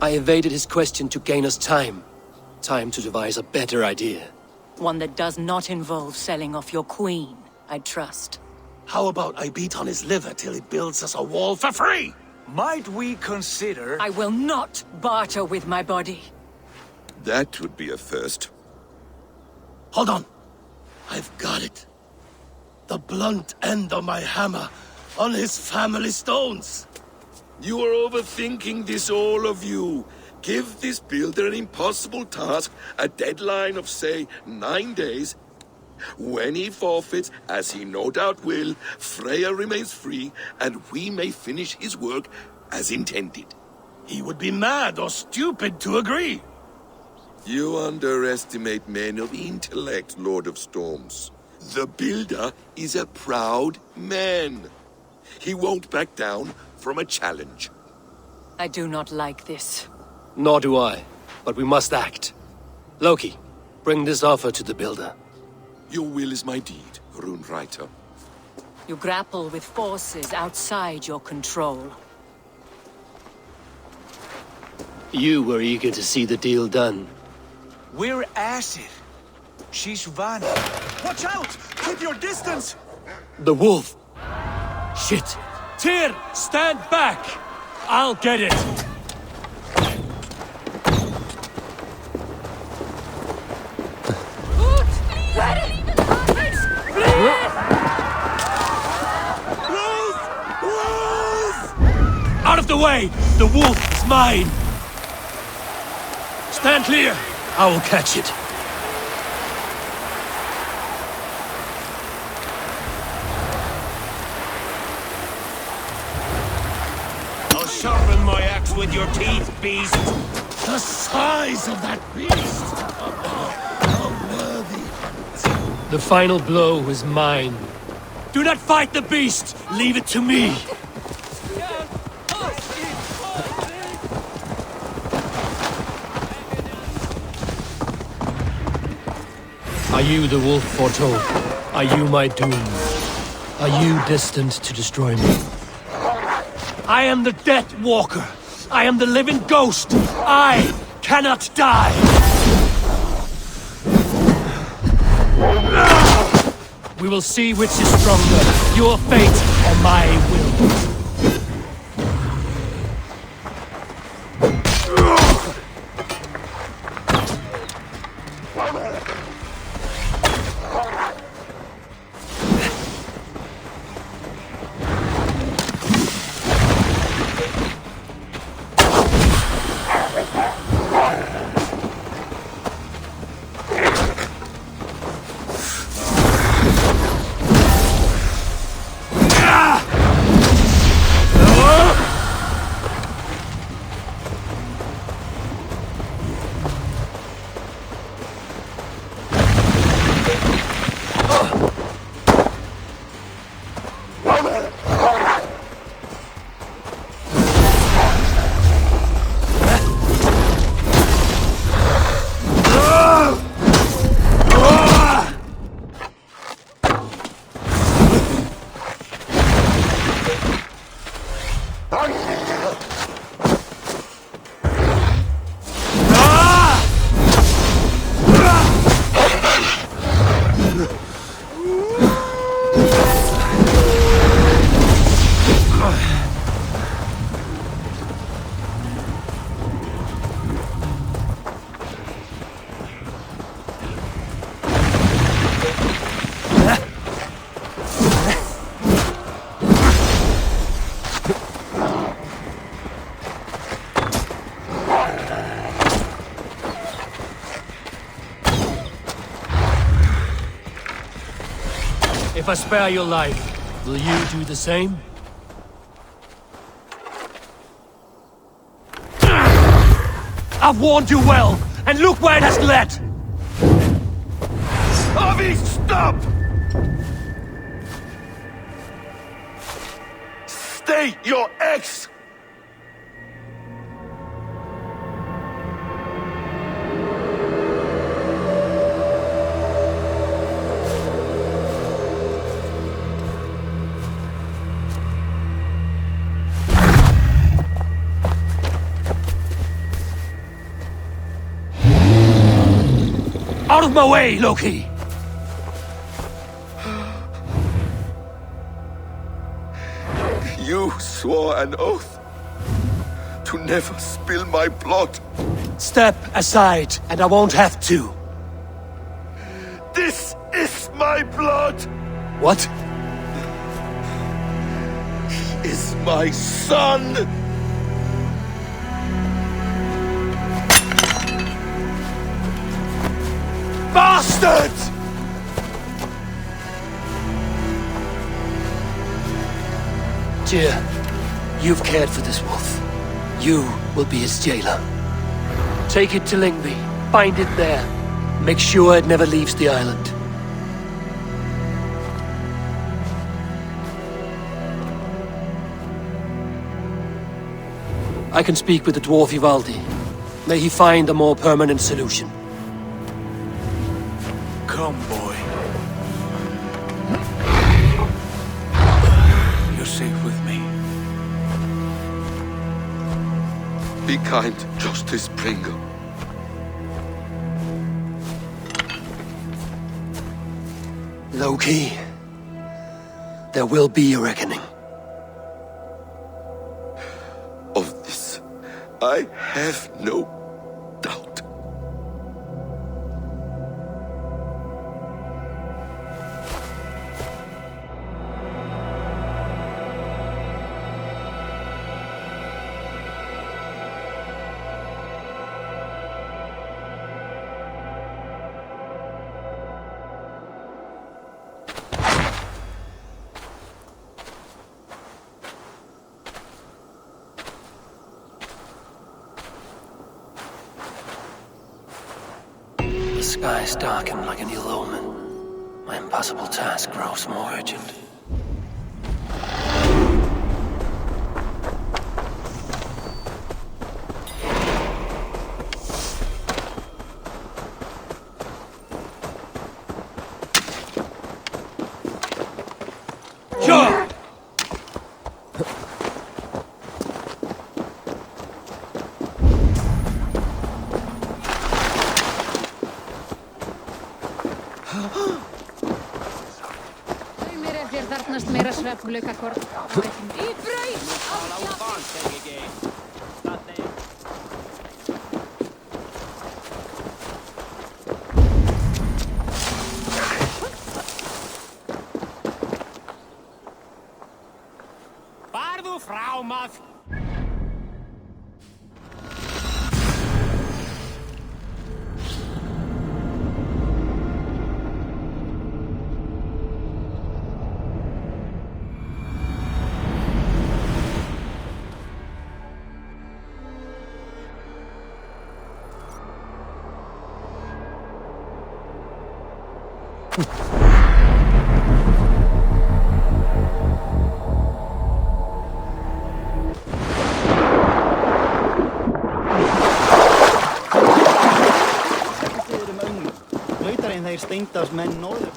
I evaded his question to gain us time. Time to devise a better idea. One that does not involve selling off your queen, I trust. How about I beat on his liver till he builds us a wall for free? Might we consider... I will not barter with my body. That would be a first. Hold on. I've got it. The blunt end of my hammer on his family stones. You are overthinking this, all of you. Give this builder an impossible task, a deadline of, say, 9 days. When he forfeits, as he no doubt will, Freya remains free, and we may finish his work as intended. He would be mad or stupid to agree. You underestimate men of intellect, Lord of Storms. The builder is a proud man. He won't back down from a challenge. I do not like this. Nor do I, but we must act. Loki, bring this offer to the builder. Your will is my deed, Runewriter. You grapple with forces outside your control. You were eager to see the deal done. We're at it. She's vanished. Watch out! Keep your distance! The wolf! Shit! Tyr, stand back! I'll get it! Out of the way! The wolf is mine! Stand clear! I will catch it. I'll sharpen my axe with your teeth, beast! The size of that beast! How worthy! The final blow is mine. Do not fight the beast! Leave it to me! Are you the wolf foretold? Are you my doom? Are you destined to destroy me? I am the Death Walker! I am the living ghost! I cannot die! We will see which is stronger, your fate or my will. If I spare your life, will you do the same? I've warned you well, and look where it has led! Avi, stop! State your ex! them away, Loki! You swore an oath to never spill my blood. Step aside, and I won't have to. This is my blood! What? He is my son! Bastard! Tyr, you've cared for this wolf. You will be his jailer. Take it to Lyngby. Bind it there. Make sure it never leaves the island. I can speak with the dwarf Ivaldi. May he find a more permanent solution. Come, boy. You're safe with me. Be kind, Justice Pringle. Loki, there will be a reckoning. Of this, I have no doubt. The skies darken like an ill omen. My impossible task grows more urgent. Sure! Þarfnast meira svefnlaukakorn. Í braut! Farðu frá maður! Þeir Steindars menn norður.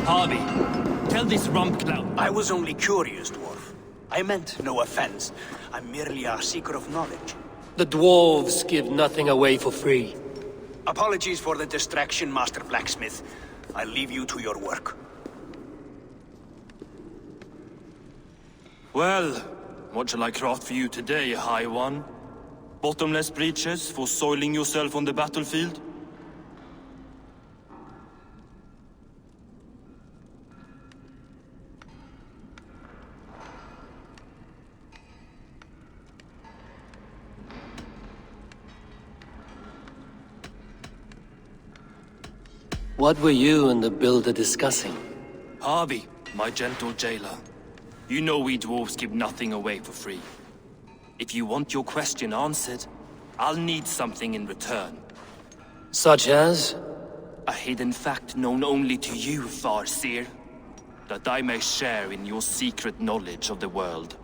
Harvey, tell this rump clown. I was only curious, dwarf. I meant no offense. I'm merely a seeker of knowledge. The dwarves give nothing away for free. Apologies for the distraction, Master Blacksmith. I'll leave you to your work. Well, what shall I craft for you today, High One? Bottomless breeches for soiling yourself on the battlefield? What were you and the builder discussing? Harvey, my gentle jailer. You know we dwarves give nothing away for free. If you want your question answered, I'll need something in return. Such as? A hidden fact known only to you, Farseer. That I may share in your secret knowledge of the world.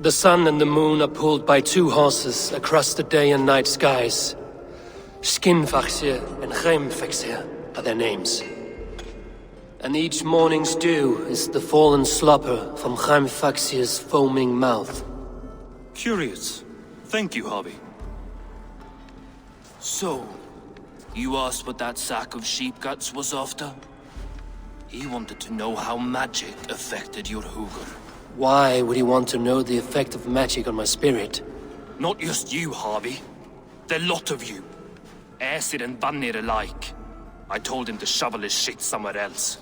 The sun and the moon are pulled by two horses across the day and night skies. Skinfaxir and Chemfaxir are their names. And each morning's dew is the fallen slopper from Chemfaxir's foaming mouth. Curious. Thank you, Harvey. So, you asked what that sack of sheep guts was after? He wanted to know how magic affected your Hugr. Why would he want to know the effect of magic on my spirit? Not just you, Harvey. The lot of you. Aesir and Vanir alike. I told him to shovel his shit somewhere else.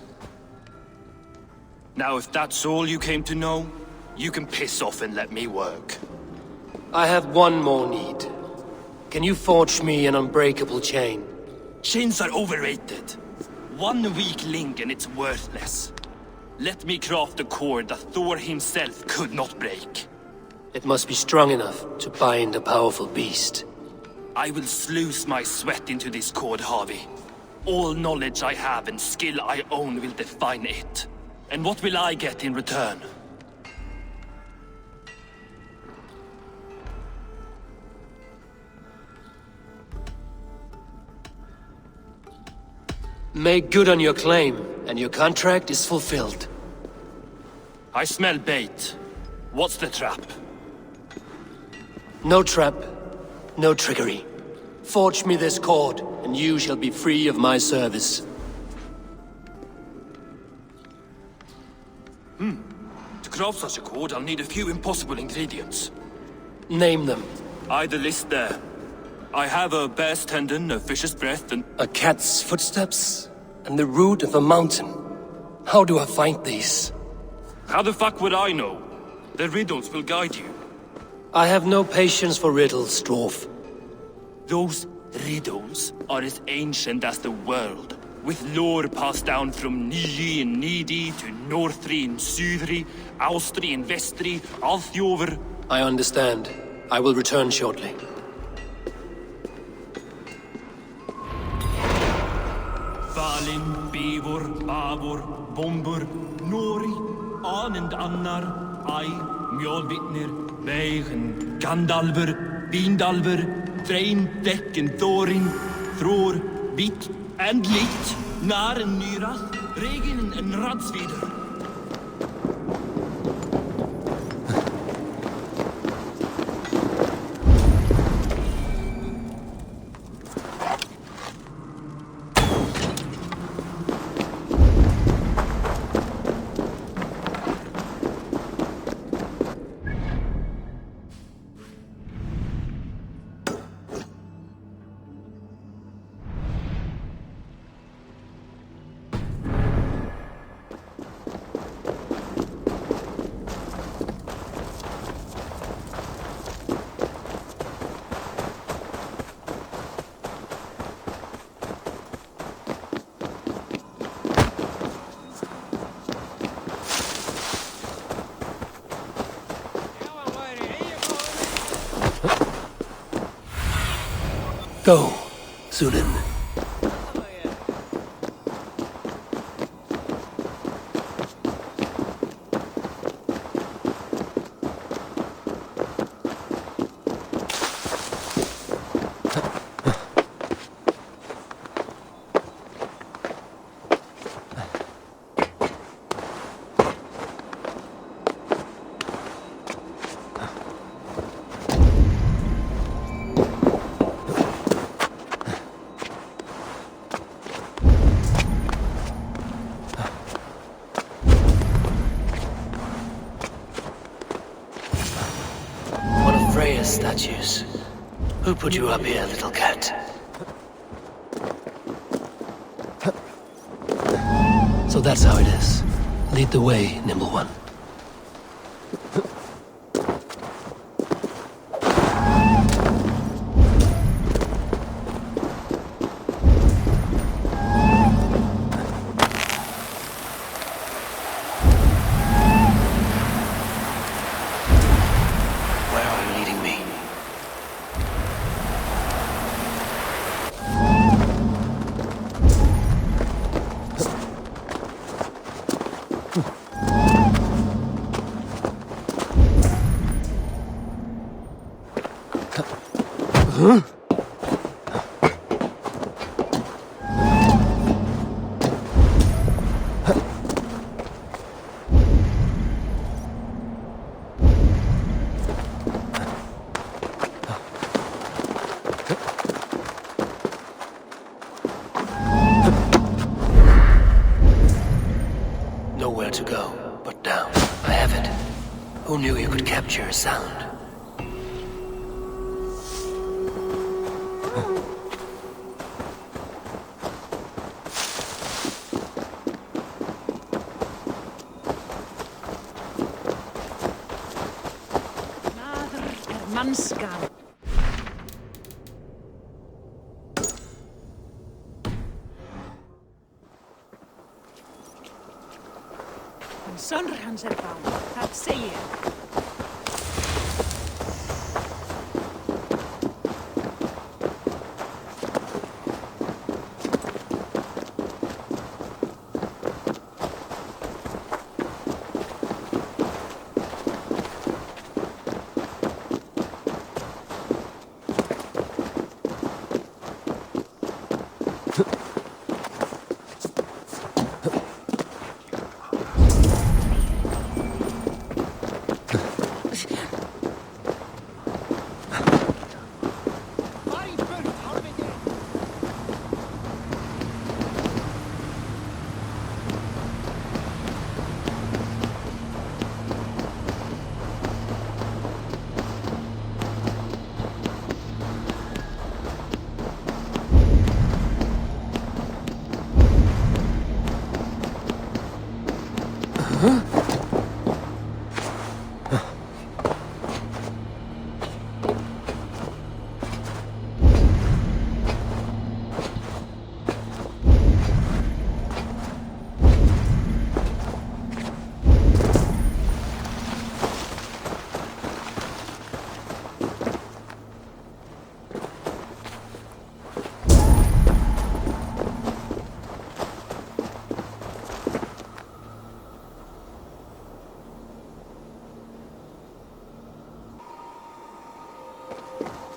Now if that's all you came to know, you can piss off and let me work. I have one more need. Can you forge me an unbreakable chain? Chains are overrated. One weak link and it's worthless. Let me craft a cord that Thor himself could not break. It must be strong enough to bind a powerful beast. I will sluice my sweat into this cord, Harvey. All knowledge I have and skill I own will define it. And what will I get in return? Make good on your claim, and your contract is fulfilled. I smell bait. What's the trap? No trap, no trickery. Forge me this cord, and you shall be free of my service. To craft such a cord, I'll need a few impossible ingredients. Name them. The list there. I have a bear's tendon, a fish's breath, and... A cat's footsteps, and the root of a mountain. How do I find these? How the fuck would I know? The riddles will guide you. I have no patience for riddles, dwarf. Those riddles are as ancient as the world, with lore passed down from Niji and Nidi to Northri and Sudri, Austri and Vestri, Althjover. I understand. I will return shortly. Valin, Beivor, Bavor, Bombur, Nori, An and Annar, Ai, Mjolvitnir, Veigen, Gandalver, Vindalver, Threin, Dekk and Thorin, Thror, Vit and Lit, Nar and Nyrath, Regin and Radsvider. Go, Sunan. Who put you up here, little cat? So that's how it is. Lead the way, nimble one. Nowhere to go, but now I have it. Who knew you could capture a sound? Manskap. Sonrhan ser báð, það segir.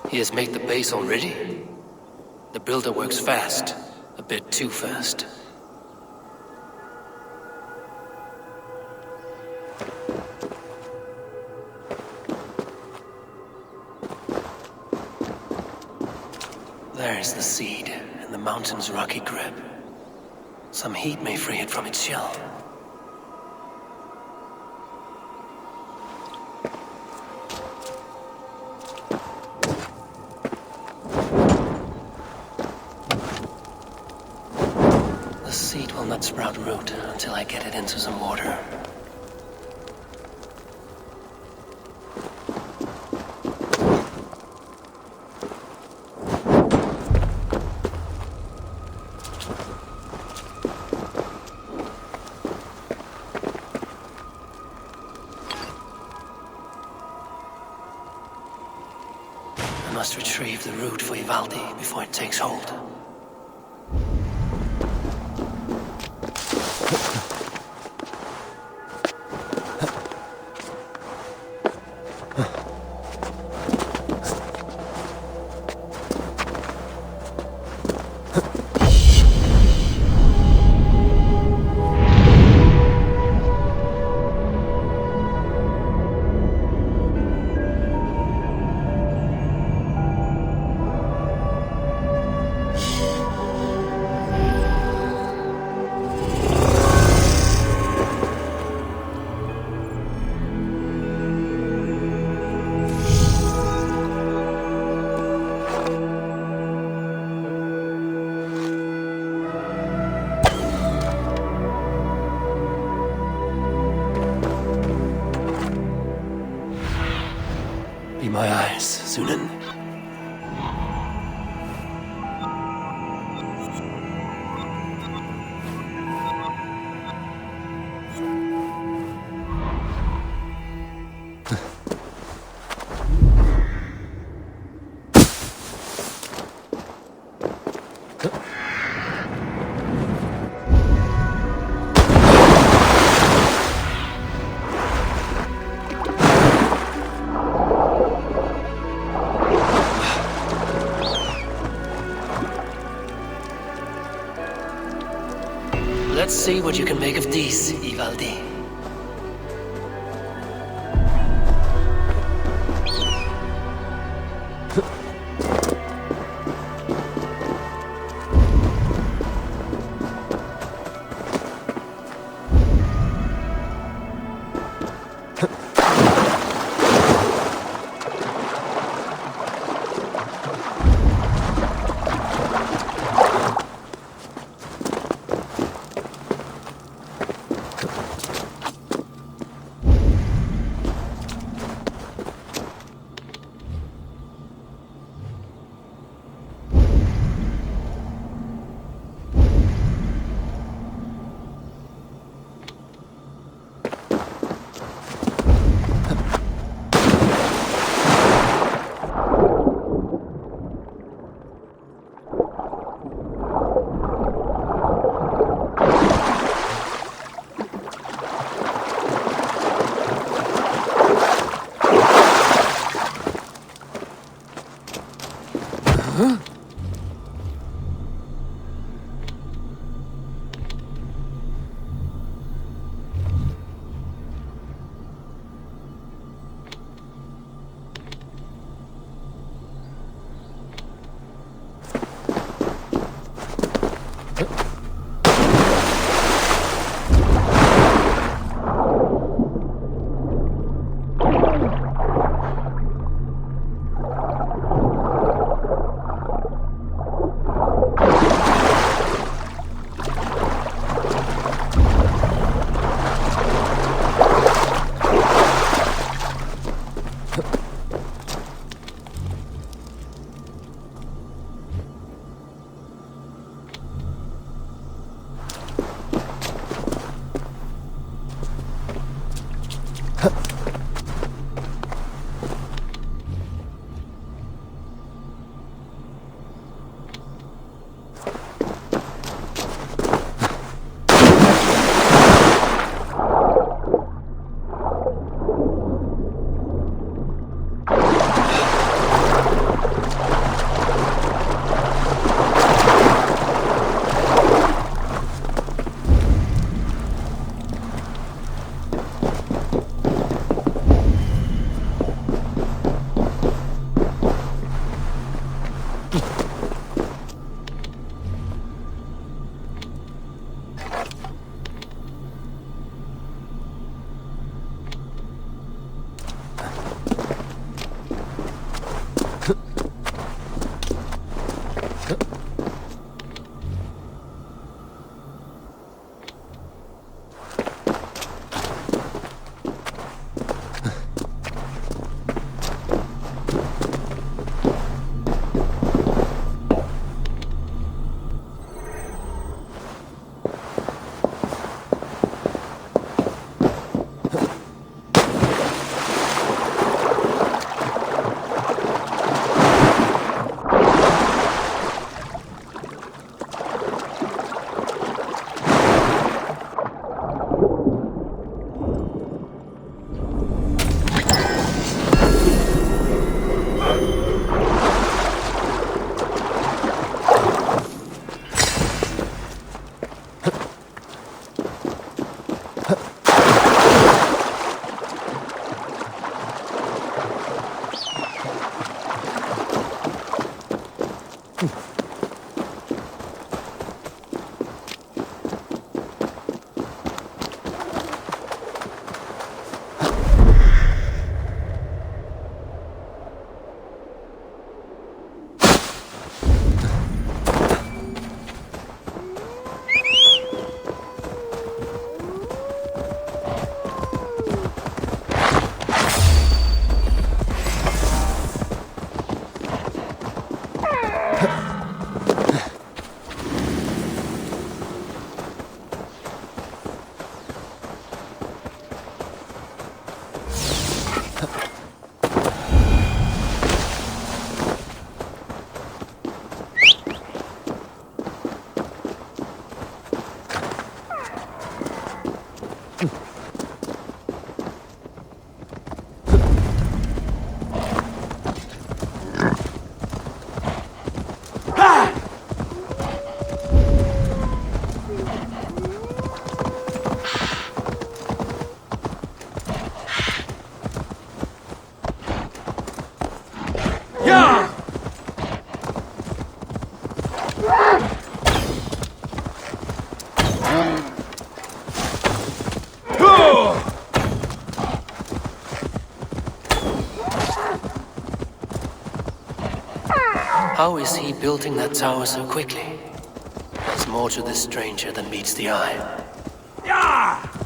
He has made the base already? The builder works fast. A bit too fast. There's the seed, and the mountain's rocky grip. Some heat may free it from its shell. The seed will not sprout root until I get it into some water. I must retrieve the root for Ivaldi before it takes hold. nice, Sunan. Let's see what you can make of these, Ivaldi. How is he building that tower so quickly? There's more to this stranger than meets the eye. Yeah!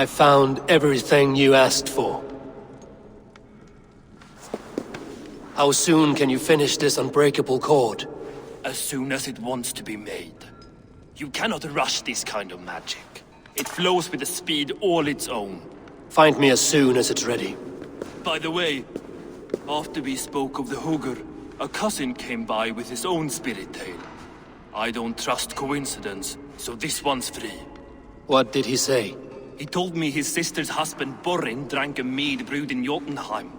I found everything you asked for. How soon can you finish this unbreakable cord? As soon as it wants to be made. You cannot rush this kind of magic. It flows with a speed all its own. Find me as soon as it's ready. By the way, after we spoke of the Hugr, a cousin came by with his own spirit tale. I don't trust coincidence, so this one's free. What did he say? He told me his sister's husband Borin drank a mead brewed in Jotunheim,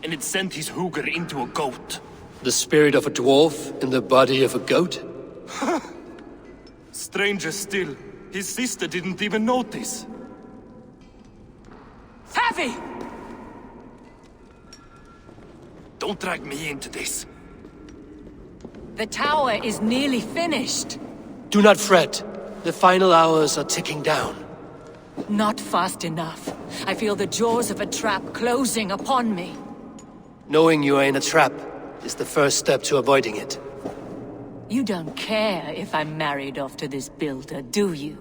and it sent his Hugr into a goat. The spirit of a dwarf in the body of a goat? Stranger still, his sister didn't even notice. Heavy! Don't drag me into this. The tower is nearly finished. Do not fret. The final hours are ticking down. Not fast enough. I feel the jaws of a trap closing upon me. Knowing you are in a trap is the first step to avoiding it. You don't care if I'm married off to this builder, do you?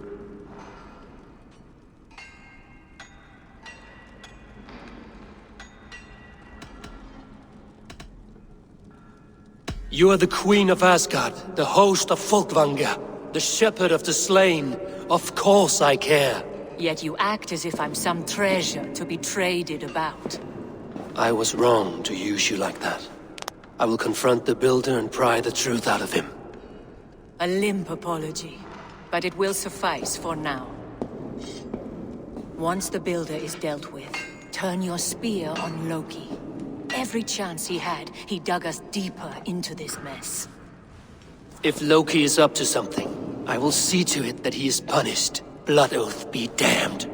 You are the Queen of Asgard, the host of Folkvanga, the shepherd of the slain. Of course I care. Yet you act as if I'm some treasure to be traded about. I was wrong to use you like that. I will confront the builder and pry the truth out of him. A limp apology. but it will suffice for now. Once the Builder is dealt with, turn your spear on Loki. Every chance he had, he dug us deeper into this mess. If Loki is up to something, I will see to it that he is punished. Blood Oath be damned.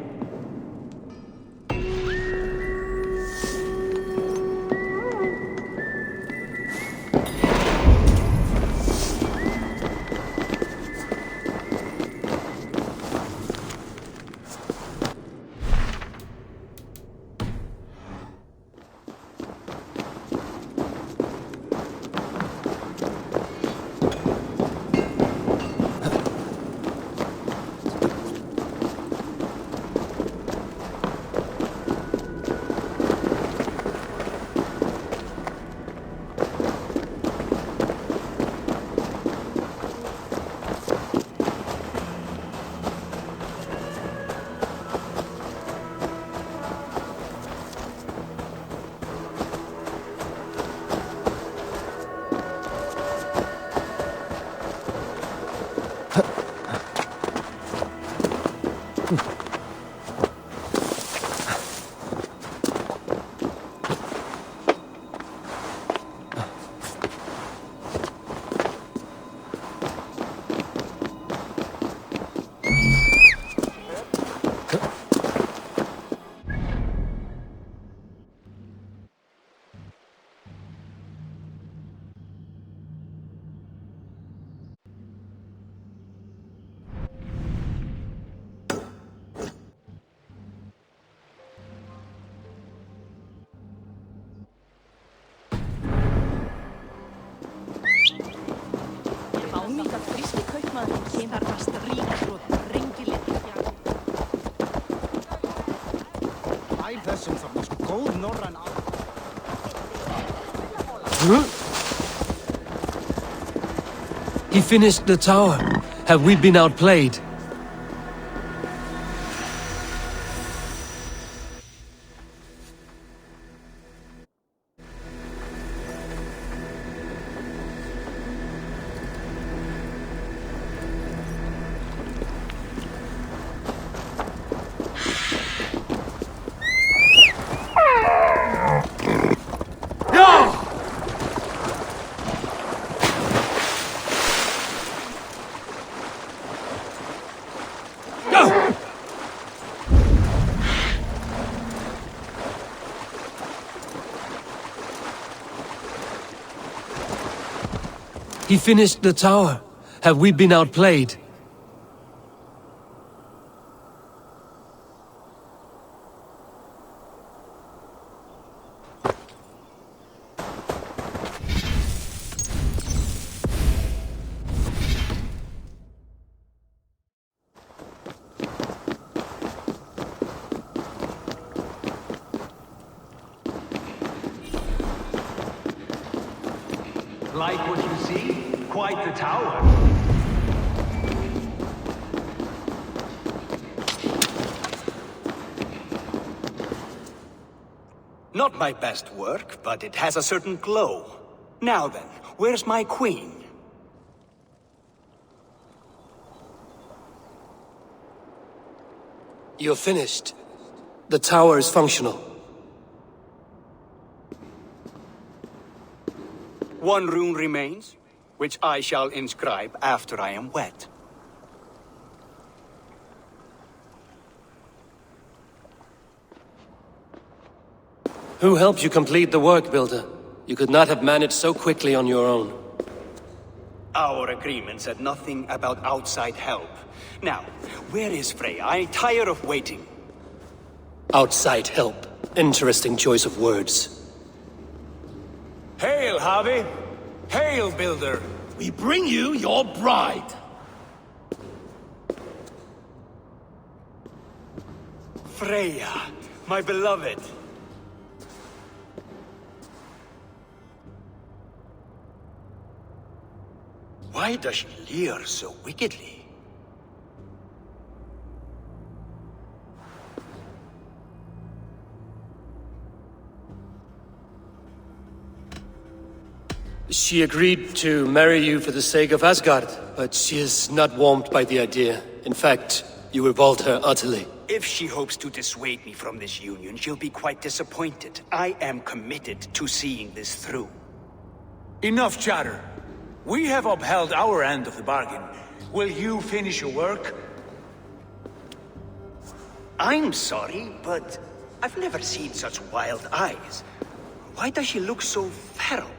He finished the tower. Have we been outplayed? He finished the tower. Have we been outplayed? Like what you see? Quite the tower. Not my best work, but it has a certain glow. Now then, where's my queen? You're finished. The tower is functional. One rune remains, which I shall inscribe after I am wet. Who helped you complete the work, Builder? You could not have managed so quickly on your own. Our agreement said nothing about outside help. Now, where is Freya? I tire of waiting. Outside help. Interesting choice of words. Hail, Harvey! Hail, Builder! We bring you your bride! Freya, my beloved. Why does she leer so wickedly? She agreed to marry you for the sake of Asgard. but she is not warmed by the idea. In fact, you revolt her utterly. If she hopes to dissuade me from this union, she'll be quite disappointed. I am committed to seeing this through. Enough chatter. We have upheld our end of the bargain. Will you finish your work? I'm sorry, but I've never seen such wild eyes. Why does she look so feral?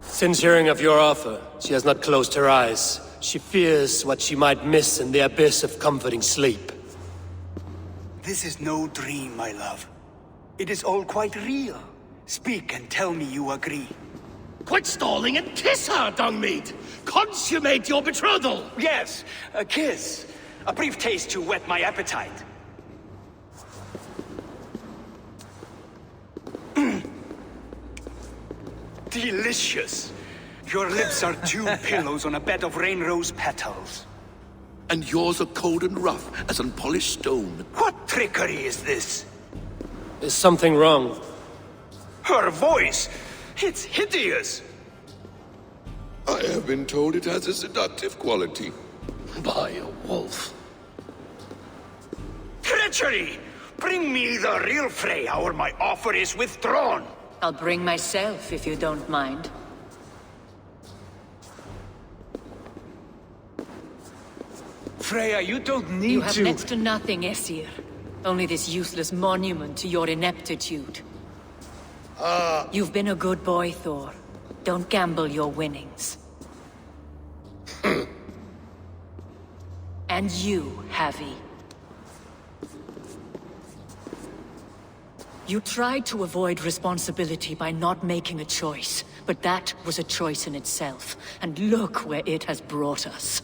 Since hearing of your offer, she has not closed her eyes. She fears what she might miss in the abyss of comforting sleep. This is no dream, my love. It is all quite real. Speak and tell me you agree. Quit stalling and kiss her, Dungmeat! Consummate your betrothal! Yes, a kiss. A brief taste to whet my appetite. Delicious. Your lips are two pillows on a bed of rain rose petals. And yours are cold and rough as unpolished stone. What trickery is this? Is something wrong? Her voice! It's hideous! I have been told it has a seductive quality. By a wolf. Treachery! Bring me the real Freya or my offer is withdrawn! I'll bring myself if you don't mind. Freya, you don't need to... You have next to nothing, Aesir. Only this useless monument to your ineptitude. You've been a good boy, Thor. Don't gamble your winnings. And you, Havi. You tried to avoid responsibility by not making a choice, but that was a choice in itself, and look where it has brought us.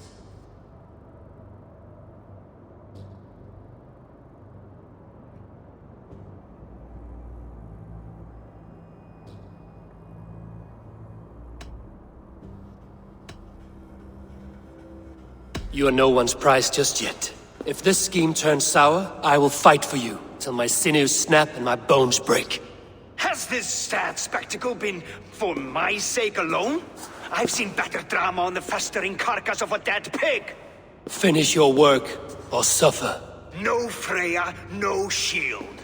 You are no one's prize just yet. If this scheme turns sour, I will fight for you, till my sinews snap and my bones break. Has this sad spectacle been for my sake alone? I've seen better drama on the festering carcass of a dead pig! Finish your work, or suffer. No Freya, no shield.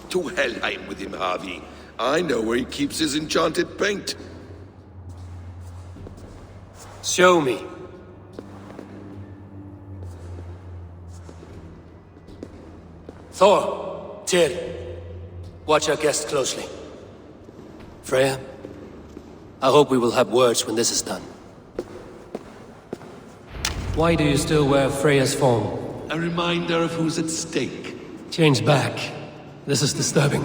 To Helheim with him, Harvey. I know where he keeps his enchanted paint. Show me. Thor, Tyr, watch our guest closely. Freya, I hope we will have words when this is done. Why do you still wear Freya's form? A reminder of who's at stake. Change back. This is disturbing.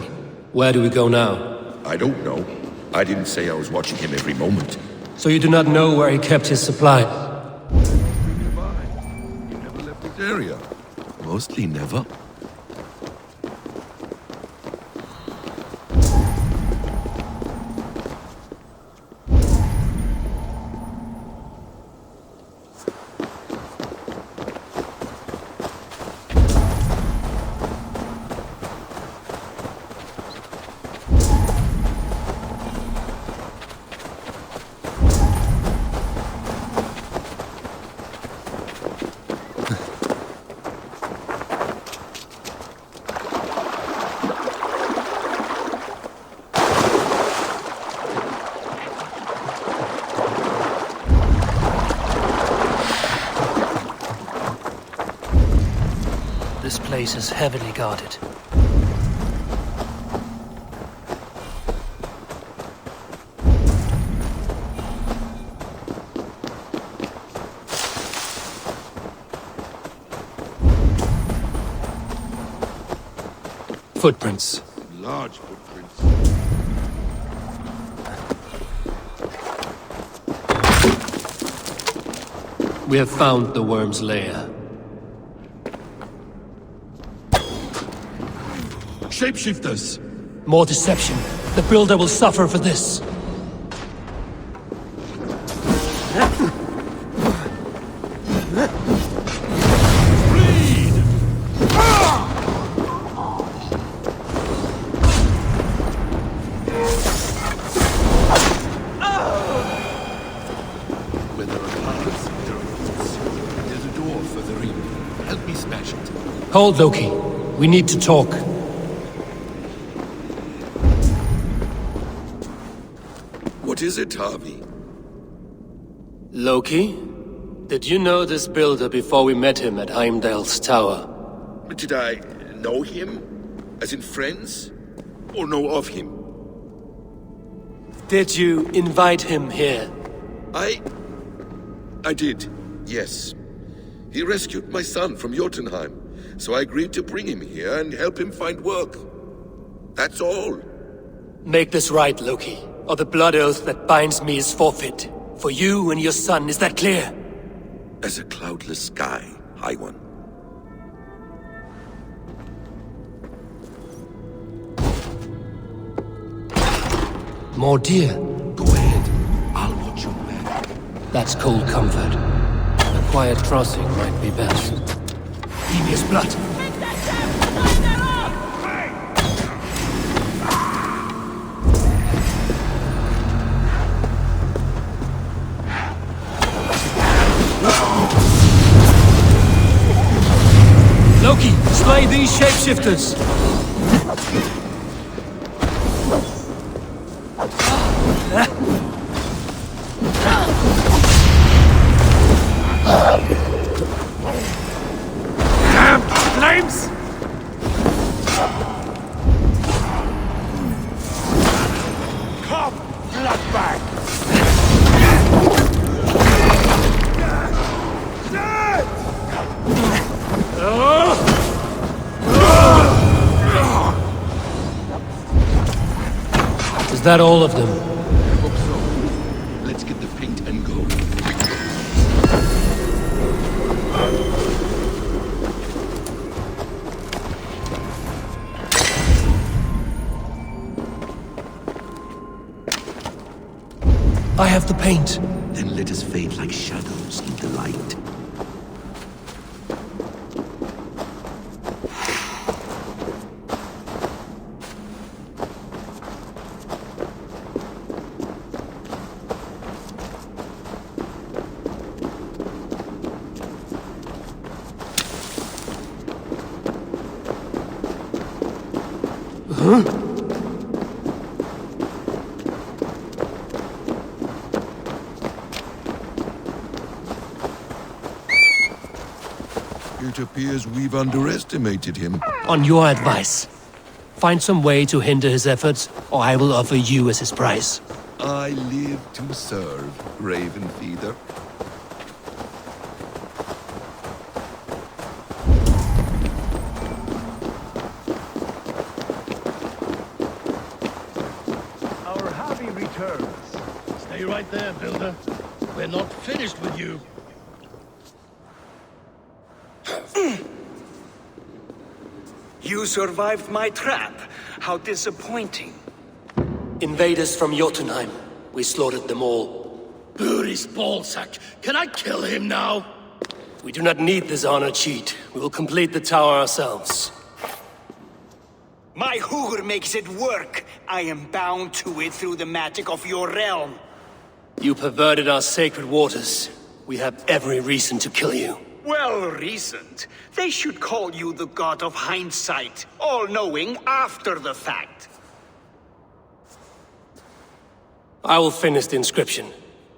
Where do we go now? I don't know. I didn't say I was watching him every moment. So you do not know where he kept his supplies? He never left this area. Mostly never. This place is heavily guarded. Footprints. Large footprints. We have found the worm's lair. Shapeshifters! More deception. The builder will suffer for this. Hold, Loki. We need to talk. What is it, Harvey? Loki? Did you know this builder before we met him at Heimdall's tower? Did I know him? As in friends? Or know of him? Did you invite him here? I did, yes. He rescued my son from Jotunheim, so I agreed to bring him here and help him find work. That's all. Make this right, Loki, or the blood oath that binds me is forfeit. For you and your son, is that clear? As a cloudless sky, High One. More deer. Go ahead. I'll watch your back. That's cold comfort. A quiet crossing might be best. Devious blood. Loki, slay these shapeshifters! Damn flames! Come, bloodbag! Is that all of them? I hope so. Let's get the paint and go. I have the paint. Then let us fade like shadows in the light. It appears we've underestimated him. On your advice, find some way to hinder his efforts, or I will offer you as his prize. I live to serve, Raven Feeder. Our Harvey returns. Stay right there, Builder. We're not finished with you. You survived my trap. How disappointing. Invaders from Jotunheim. We slaughtered them all. Buri's ballsack. Can I kill him now? We do not need this honor cheat. We will complete the tower ourselves. My Hugr makes it work. I am bound to it through the magic of your realm. You perverted our sacred waters. We have every reason to kill you. Well reasoned. They should call you the god of hindsight, all-knowing after the fact. I will finish the inscription.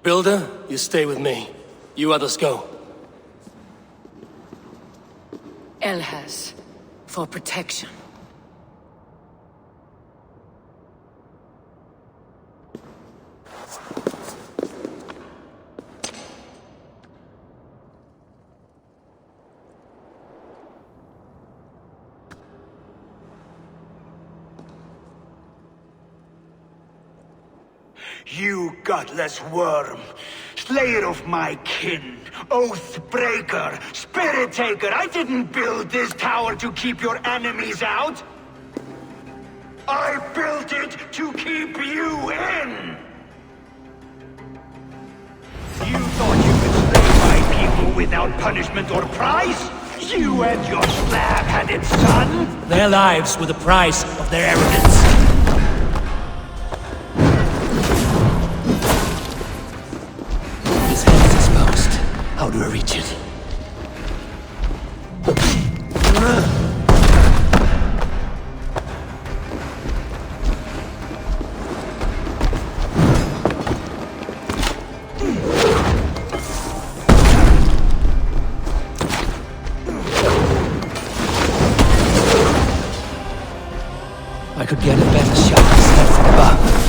Builder, you stay with me. You others go. Elhaz, for protection. You godless worm, slayer of my kin, oath breaker, spirit taker, I didn't build this tower to keep your enemies out. I built it to keep you in. You thought you could slay my people without punishment or prize? You and your slab-handed son? Their lives were the price of their arrogance. How do I reach it? I could get a better shot instead from above.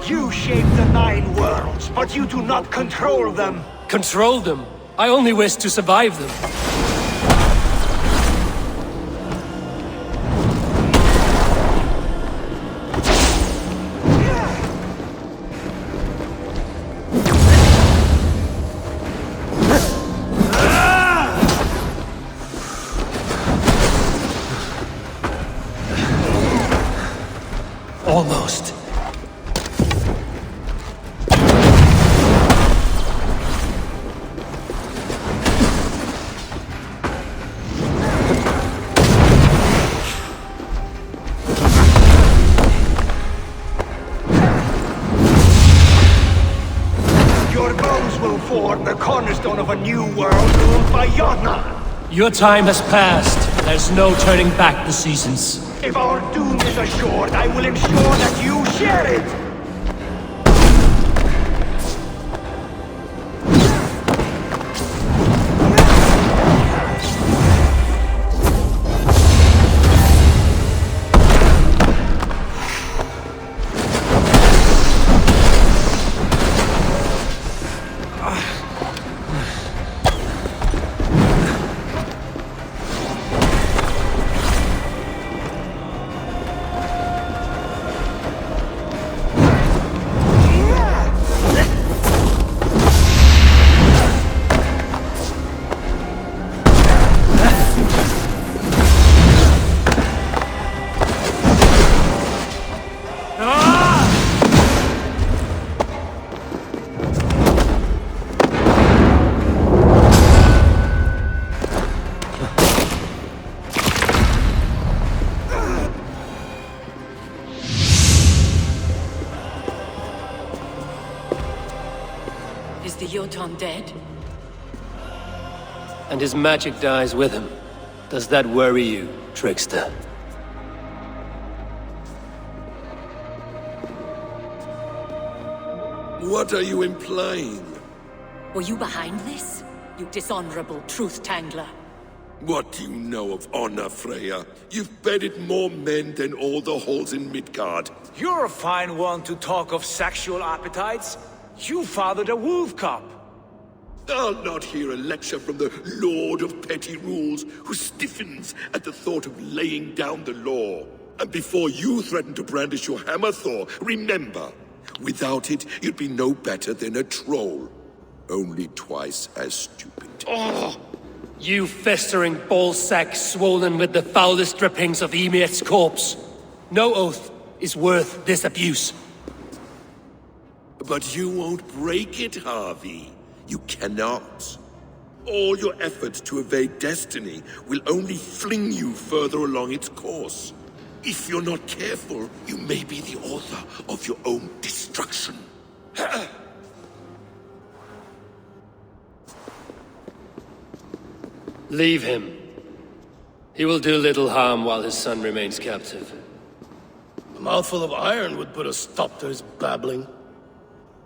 You shape the 9 worlds, but you do not control them. Control them? I only wish to survive them. Almost. Your bones will form the cornerstone of a new world ruled by Yodna. Your time has passed. There's no turning back the seasons. If our doom is assured, I will ensure that you share it! Is the Jotun dead? And his magic dies with him. Does that worry you, trickster? What are you implying? Were you behind this? You dishonorable truth-tangler. What do you know of honor, Freya? You've bedded more men than all the halls in Midgard. You're a fine one to talk of sexual appetites. You fathered a wolf cub. I'll not hear a lecture from the Lord of Petty Rules, who stiffens at the thought of laying down the law. And before you threaten to brandish your hammer, Thor, remember, without it, you'd be no better than a troll. Only twice as stupid. Oh! You festering ballsack swollen with the foulest drippings of Ymir's corpse. No oath is worth this abuse. But you won't break it, Harvey. You cannot. All your efforts to evade destiny will only fling you further along its course. If you're not careful, you may be the author of your own destruction. Leave him. He will do little harm while his son remains captive. A mouthful of iron would put a stop to his babbling.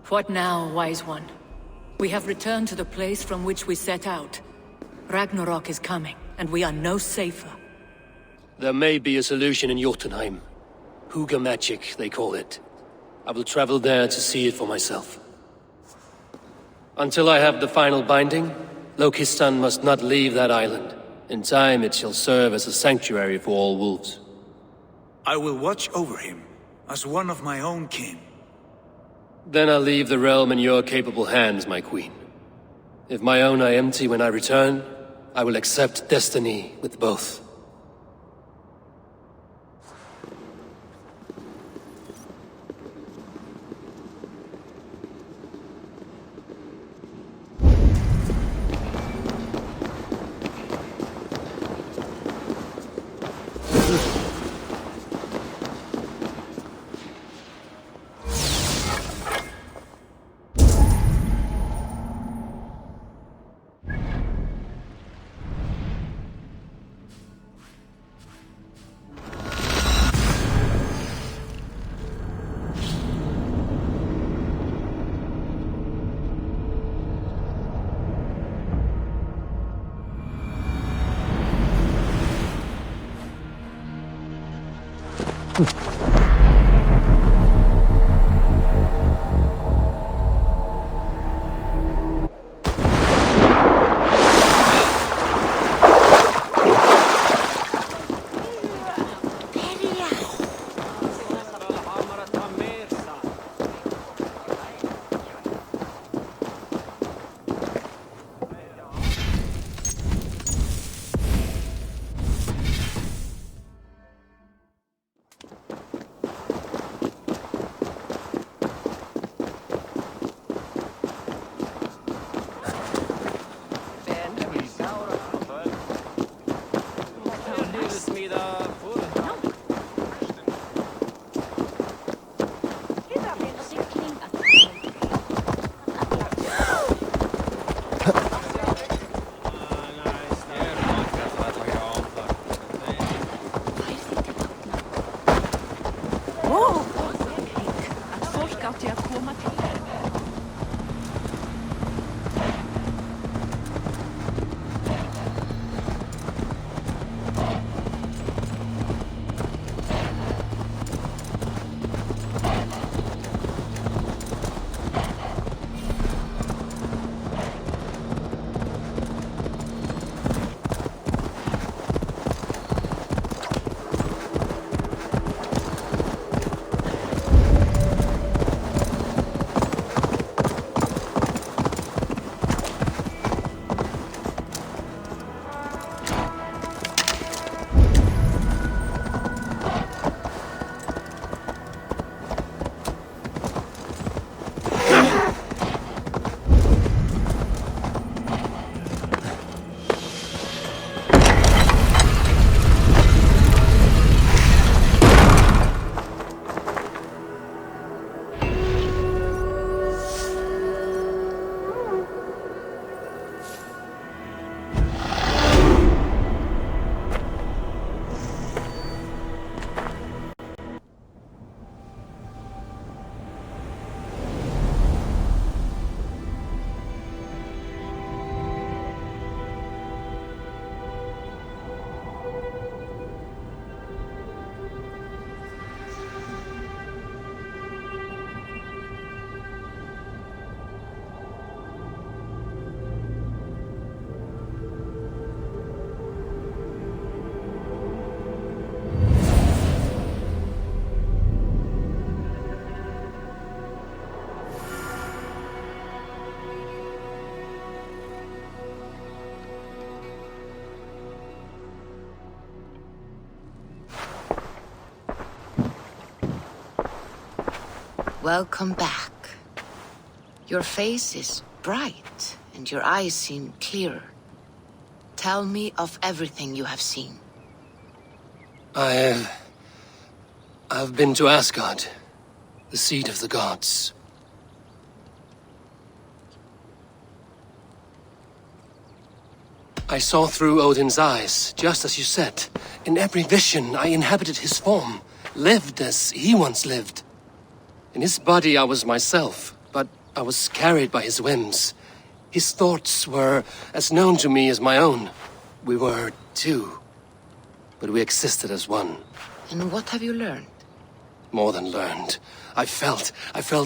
What now, wise one? We have returned to the place from which we set out. Ragnarok is coming, and we are no safer. There may be a solution in Jotunheim. Huga magic, they call it. I will travel there to see it for myself. Until I have the final binding, Loki's son must not leave that island. In time, it shall serve as a sanctuary for all wolves. I will watch over him, as one of my own kin. Then I'll leave the realm in your capable hands, my queen. If my own are empty when I return, I will accept destiny with both. Welcome back. Your face is bright, and your eyes seem clearer. Tell me of everything you have seen. I've been to Asgard, the seat of the gods. I saw through Odin's eyes, just as you said. In every vision, I inhabited his form, lived as he once lived. In his body, I was myself, but I was carried by his whims. His thoughts were as known to me as my own. We were two, but we existed as one. And what have you learned? More than learned. I felt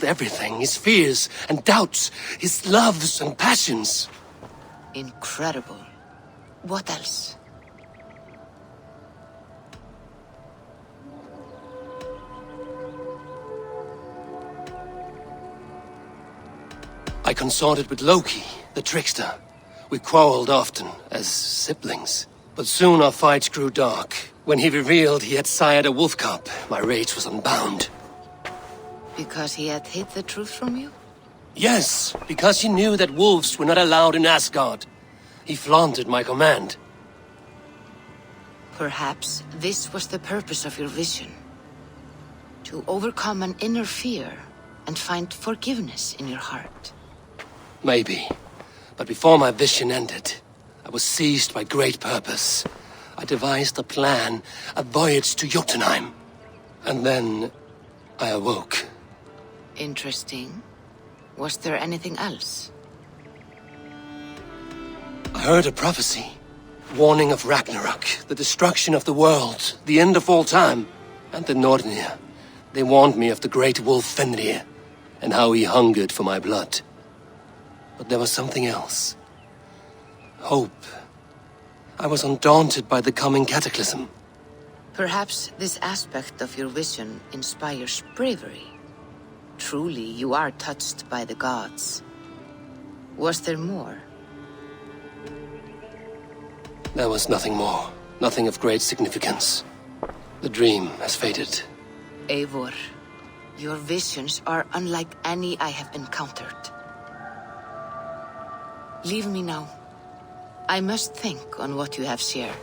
everything. His fears and doubts, his loves and passions. Incredible. What else? I consorted with Loki, the trickster. We quarreled often, as siblings. But soon our fights grew dark. When he revealed he had sired a wolf cub, my rage was unbound. Because he had hid the truth from you? Yes, because he knew that wolves were not allowed in Asgard. He flaunted my command. Perhaps this was the purpose of your vision. To overcome an inner fear and find forgiveness in your heart. Maybe. But before my vision ended, I was seized by great purpose. I devised a plan, a voyage to Jotunheim. And then I awoke. Interesting. Was there anything else? I heard a prophecy. Warning of Ragnarok, the destruction of the world, the end of all time. and the Nornir. They warned me of the great wolf Fenrir, and how he hungered for my blood. But there was something else. Hope. I was undaunted by the coming cataclysm. Perhaps this aspect of your vision inspires bravery. Truly, you are touched by the gods. Was there more? There was nothing more. Nothing of great significance. The dream has faded. Eivor, your visions are unlike any I have encountered. Leave me now. I must think on what you have shared.